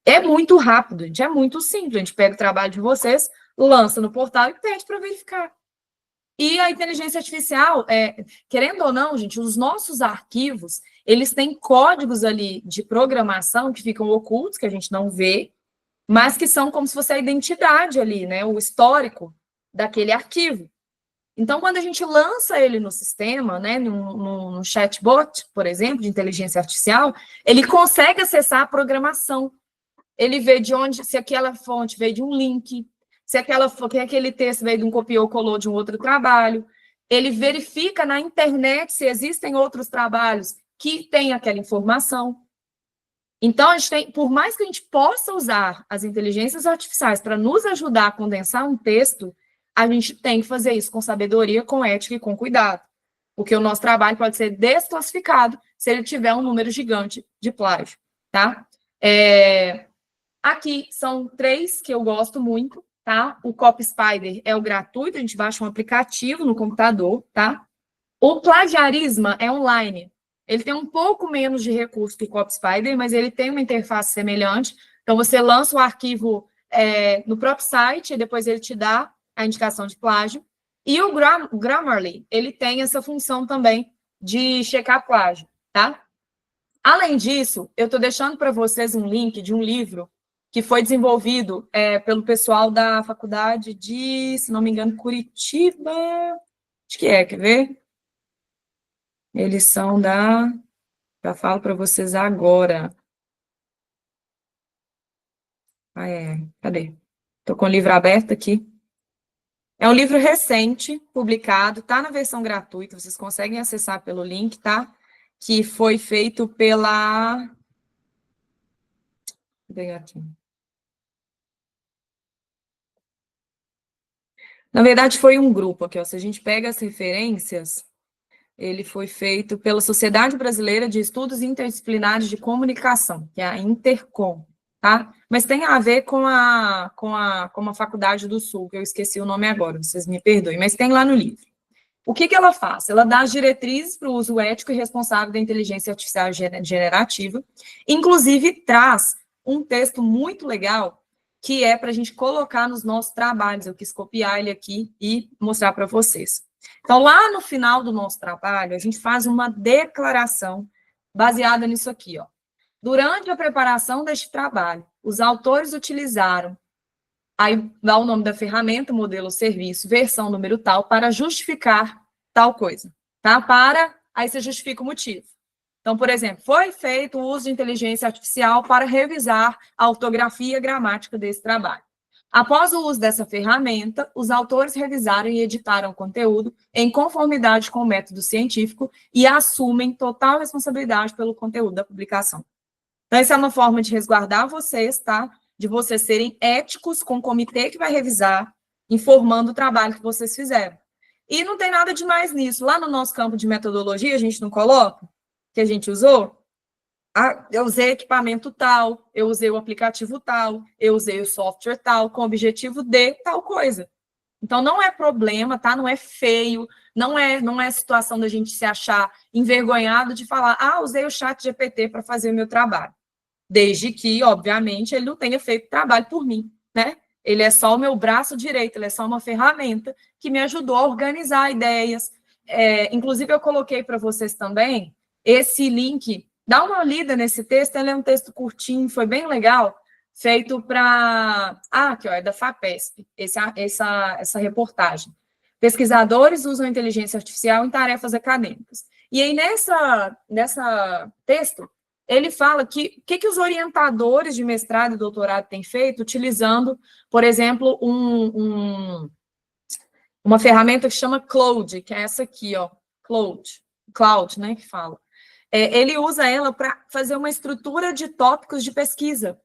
É muito rápido, gente, é muito simples. A gente pega o trabalho de vocês, lança no portal e pede para verificar. E a inteligência artificial, querendo ou não, gente, os nossos arquivos, eles têm códigos ali de programação que ficam ocultos, que a gente não vê, mas que são como se fosse a identidade ali, né, o histórico daquele arquivo. Então, quando a gente lança ele no sistema, né, no chatbot, por exemplo, de inteligência artificial, ele consegue acessar a programação. Ele vê de onde, se aquela fonte veio de um link, se aquele texto veio de um copiou, colou de um outro trabalho. Ele verifica na internet se existem outros trabalhos que têm aquela informação. Então, a gente tem, por mais que a gente possa usar as inteligências artificiais para nos ajudar a condensar um texto, a gente tem que fazer isso com sabedoria, com ética e com cuidado. Porque o nosso trabalho pode ser desclassificado se ele tiver um número gigante de plágio, tá? Aqui são 3 que eu gosto muito, tá? O CopySpider é o gratuito, a gente baixa um aplicativo no computador, tá? O Plagiarisma é online. Ele tem um pouco menos de recurso que o CopySpider, mas ele tem uma interface semelhante. Então, você lança o arquivo no próprio site, e depois ele te dá a indicação de plágio. E o Grammarly, ele tem essa função também de checar plágio, tá? Além disso, eu estou deixando para vocês um link de um livro que foi desenvolvido pelo pessoal da faculdade de, se não me engano, Curitiba. Acho que quer ver? Eles são da... Já falo para vocês agora. Cadê? Estou com o livro aberto aqui. É um livro recente, publicado, está na versão gratuita, vocês conseguem acessar pelo link, tá? Que foi feito pela... Vou pegar aqui. Na verdade, foi um grupo aqui, ó. Se a gente pega as referências, ele foi feito pela Sociedade Brasileira de Estudos Interdisciplinares de Comunicação, que é a Intercom, tá? Mas tem a ver com a Faculdade do Sul, que eu esqueci o nome agora, vocês me perdoem, mas tem lá no livro. O que ela faz? Ela dá as diretrizes para o uso ético e responsável da inteligência artificial generativa, inclusive traz um texto muito legal, que é para a gente colocar nos nossos trabalhos. Eu quis copiar ele aqui e mostrar para vocês. Então, lá no final do nosso trabalho, a gente faz uma declaração baseada nisso aqui, ó. Durante a preparação deste trabalho, os autores utilizaram, aí dá o nome da ferramenta, modelo, serviço, versão, número tal, para justificar tal coisa, tá? Aí você justifica o motivo. Então, por exemplo, foi feito o uso de inteligência artificial para revisar a ortografia e a gramática desse trabalho. Após o uso dessa ferramenta, os autores revisaram e editaram o conteúdo em conformidade com o método científico e assumem total responsabilidade pelo conteúdo da publicação. Então, essa é uma forma de resguardar vocês, tá? De vocês serem éticos com o comitê que vai revisar, informando o trabalho que vocês fizeram. E não tem nada de mais nisso. Lá no nosso campo de metodologia, a gente não coloca que a gente usou? Eu usei equipamento tal, eu usei o aplicativo tal, eu usei o software tal, com o objetivo de tal coisa. Então, não é problema, tá? Não é feio, não é situação da gente se achar envergonhado de falar, usei o chat GPT para fazer o meu trabalho. Desde que, obviamente, ele não tenha feito trabalho por mim, né? Ele é só o meu braço direito, ele é só uma ferramenta que me ajudou a organizar ideias. Inclusive, eu coloquei para vocês também esse link. Dá uma lida nesse texto, ele é um texto curtinho, foi bem legal, feito para... aqui, ó, é da FAPESP, essa reportagem. Pesquisadores usam inteligência artificial em tarefas acadêmicas. E aí, nessa texto, ele fala que o que os orientadores de mestrado e doutorado têm feito, utilizando, por exemplo, uma ferramenta que chama Claude, que é essa aqui, ó, Cloud, né, que fala. Ele usa ela para fazer uma estrutura de tópicos de pesquisa.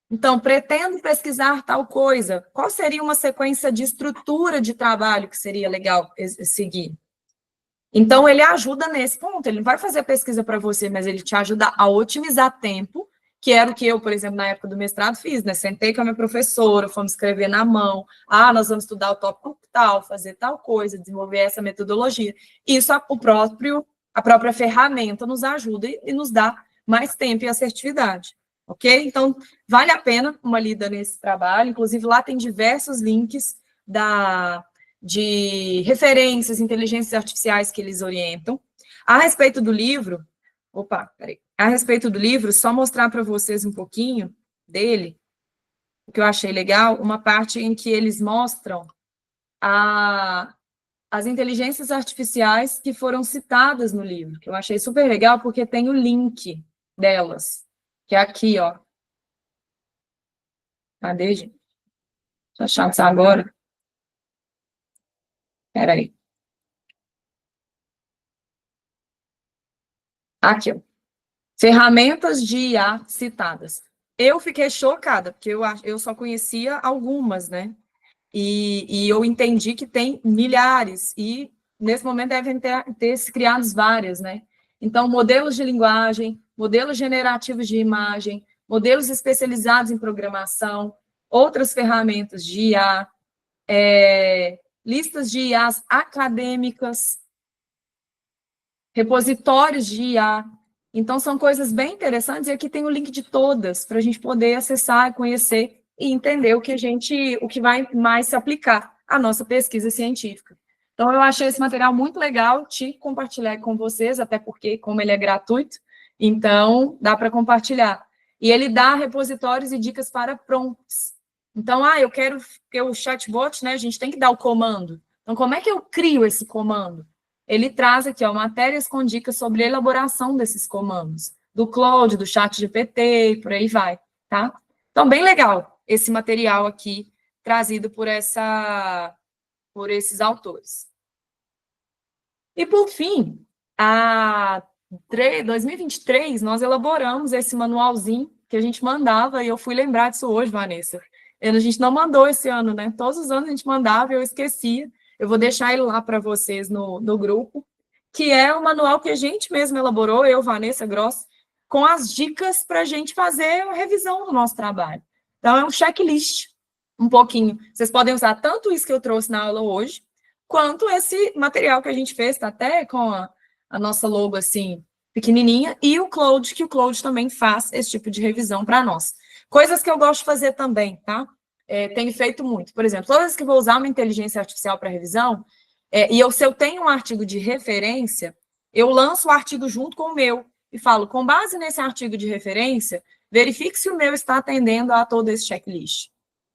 Então, pretendo pesquisar tal coisa. Qual seria uma sequência de estrutura de trabalho que seria legal seguir? Então, ele ajuda nesse ponto. Ele não vai fazer pesquisa para você, mas ele te ajuda a otimizar tempo, que era o que eu, por exemplo, na época do mestrado fiz, né? Sentei com a minha professora, fomos escrever na mão. Nós vamos estudar o tópico tal, fazer tal coisa, desenvolver essa metodologia. Isso a própria ferramenta nos ajuda e nos dá mais tempo e assertividade, ok? Então, vale a pena uma lida nesse trabalho. Inclusive, lá tem diversos links de referências, inteligências artificiais que eles orientam. A respeito do livro, a respeito do livro, só mostrar para vocês um pouquinho dele, o que eu achei legal, uma parte em que eles mostram as inteligências artificiais que foram citadas no livro, que eu achei super legal, porque tem o link delas, que é aqui, ó. Cadê, gente? Deixa eu achar agora. Espera aí. Aqui, ó. Ferramentas de IA citadas. Eu fiquei chocada, porque eu só conhecia algumas, né? E eu entendi que tem milhares, e nesse momento devem ter se criados várias, né? Então, modelos de linguagem, modelos generativos de imagem, modelos especializados em programação, outras ferramentas de IA, listas de IAs acadêmicas, repositórios de IA. Então, são coisas bem interessantes, e aqui tem o link de todas, para a gente poder acessar, conhecer e entender o que vai mais se aplicar à nossa pesquisa científica. Então, eu achei esse material muito legal, te compartilhar com vocês, até porque, como ele é gratuito, então, dá para compartilhar. E ele dá repositórios e dicas para prompts. Então, eu quero que o chatbot, né, a gente tem que dar o comando. Então, como é que eu crio esse comando? Ele traz aqui, ó, matérias com dicas sobre a elaboração desses comandos, do Claude, do ChatGPT, e por aí vai, tá? Então, bem legal esse material aqui, trazido por esses autores. E, por fim, a 2023, nós elaboramos esse manualzinho que a gente mandava, e eu fui lembrar disso hoje, Vanessa. A gente não mandou esse ano, né? Todos os anos a gente mandava e eu esquecia. Eu vou deixar ele lá para vocês no grupo, que é o manual que a gente mesmo elaborou, eu, Vanessa Gross, com as dicas para a gente fazer a revisão do nosso trabalho. Então, é um checklist, um pouquinho. Vocês podem usar tanto isso que eu trouxe na aula hoje, quanto esse material que a gente fez, tá até com a nossa logo, assim, pequenininha, e o Claude, que o Claude também faz esse tipo de revisão para nós. Coisas que eu gosto de fazer também, tá? Tenho feito muito. Por exemplo, todas as vezes que eu vou usar uma inteligência artificial para revisão, se eu tenho um artigo de referência, eu lanço o artigo junto com o meu e falo, com base nesse artigo de referência, verifique se o meu está atendendo a todo esse checklist.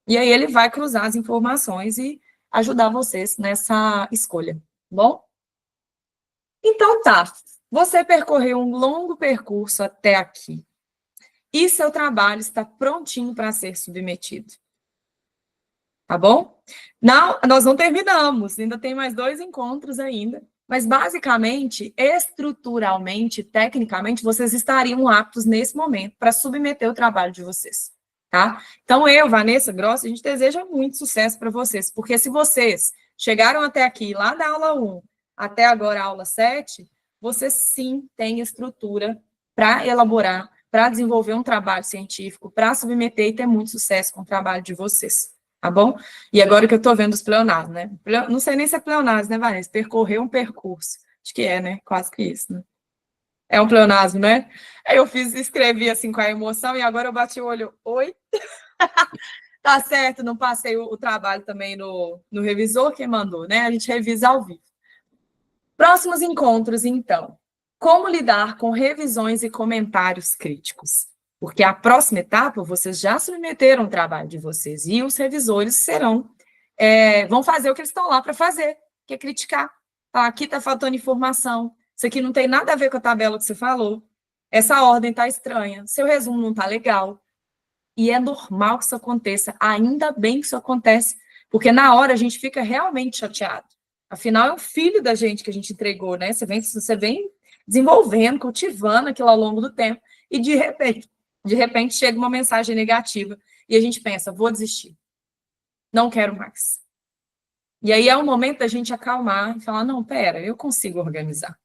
E aí ele vai cruzar as informações e ajudar vocês nessa escolha, tá bom? Então tá, você percorreu um longo percurso até aqui e seu trabalho está prontinho para ser submetido. Tá bom? Não, nós não terminamos, ainda tem mais 2 encontros ainda, mas basicamente, estruturalmente, tecnicamente, vocês estariam aptos nesse momento para submeter o trabalho de vocês, tá? Então, eu, Vanessa Gross, a gente deseja muito sucesso para vocês, porque se vocês chegaram até aqui, lá da aula 1, até agora a aula 7, vocês sim têm estrutura para elaborar, para desenvolver um trabalho científico, para submeter e ter muito sucesso com o trabalho de vocês. tá bom? E agora que eu estou vendo os pleonasmos, né? Não sei nem se é pleonasmo, né, Vanessa? Percorrer um percurso. Acho que é, né? Quase que isso, né? É um pleonasmo, né? Aí eu escrevi assim com a emoção e agora eu bati o olho. Oi? Tá certo, não passei o trabalho também no revisor, quem mandou, né? A gente revisa ao vivo. Próximos encontros, então. Como lidar com revisões e comentários críticos? Porque a próxima etapa, vocês já submeteram o trabalho de vocês e os revisores vão fazer o que eles estão lá para fazer, que é criticar. Ah, aqui está faltando informação, isso aqui não tem nada a ver com a tabela que você falou, essa ordem está estranha, seu resumo não está legal. E é normal que isso aconteça, ainda bem que isso acontece, porque na hora a gente fica realmente chateado. Afinal, é um filho da gente que a gente entregou, né? Você vem desenvolvendo, cultivando aquilo ao longo do tempo, e de repente chega uma mensagem negativa, e a gente pensa, vou desistir, não quero mais. E aí é o momento da gente acalmar e falar, não, pera, eu consigo organizar.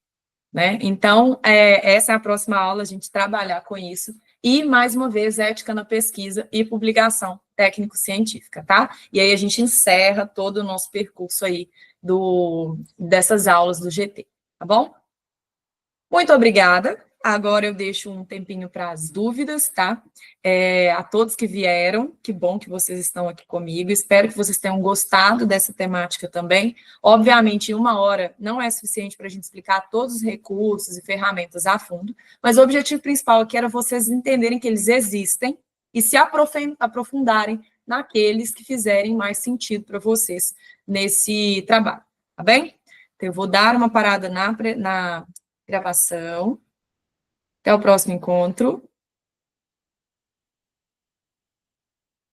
Né? Então, essa é a próxima aula, a gente trabalhar com isso. E, mais uma vez, ética na pesquisa e publicação técnico-científica, tá? E aí a gente encerra todo o nosso percurso aí dessas aulas do GT, tá bom? Muito obrigada. Agora eu deixo um tempinho para as dúvidas, tá? A todos que vieram, que bom que vocês estão aqui comigo. Espero que vocês tenham gostado dessa temática também. Obviamente, 1 hora não é suficiente para a gente explicar todos os recursos e ferramentas a fundo, mas o objetivo principal aqui era vocês entenderem que eles existem e se aprofundarem naqueles que fizerem mais sentido para vocês nesse trabalho, tá bem? Então, eu vou dar uma parada na gravação. Até o próximo encontro.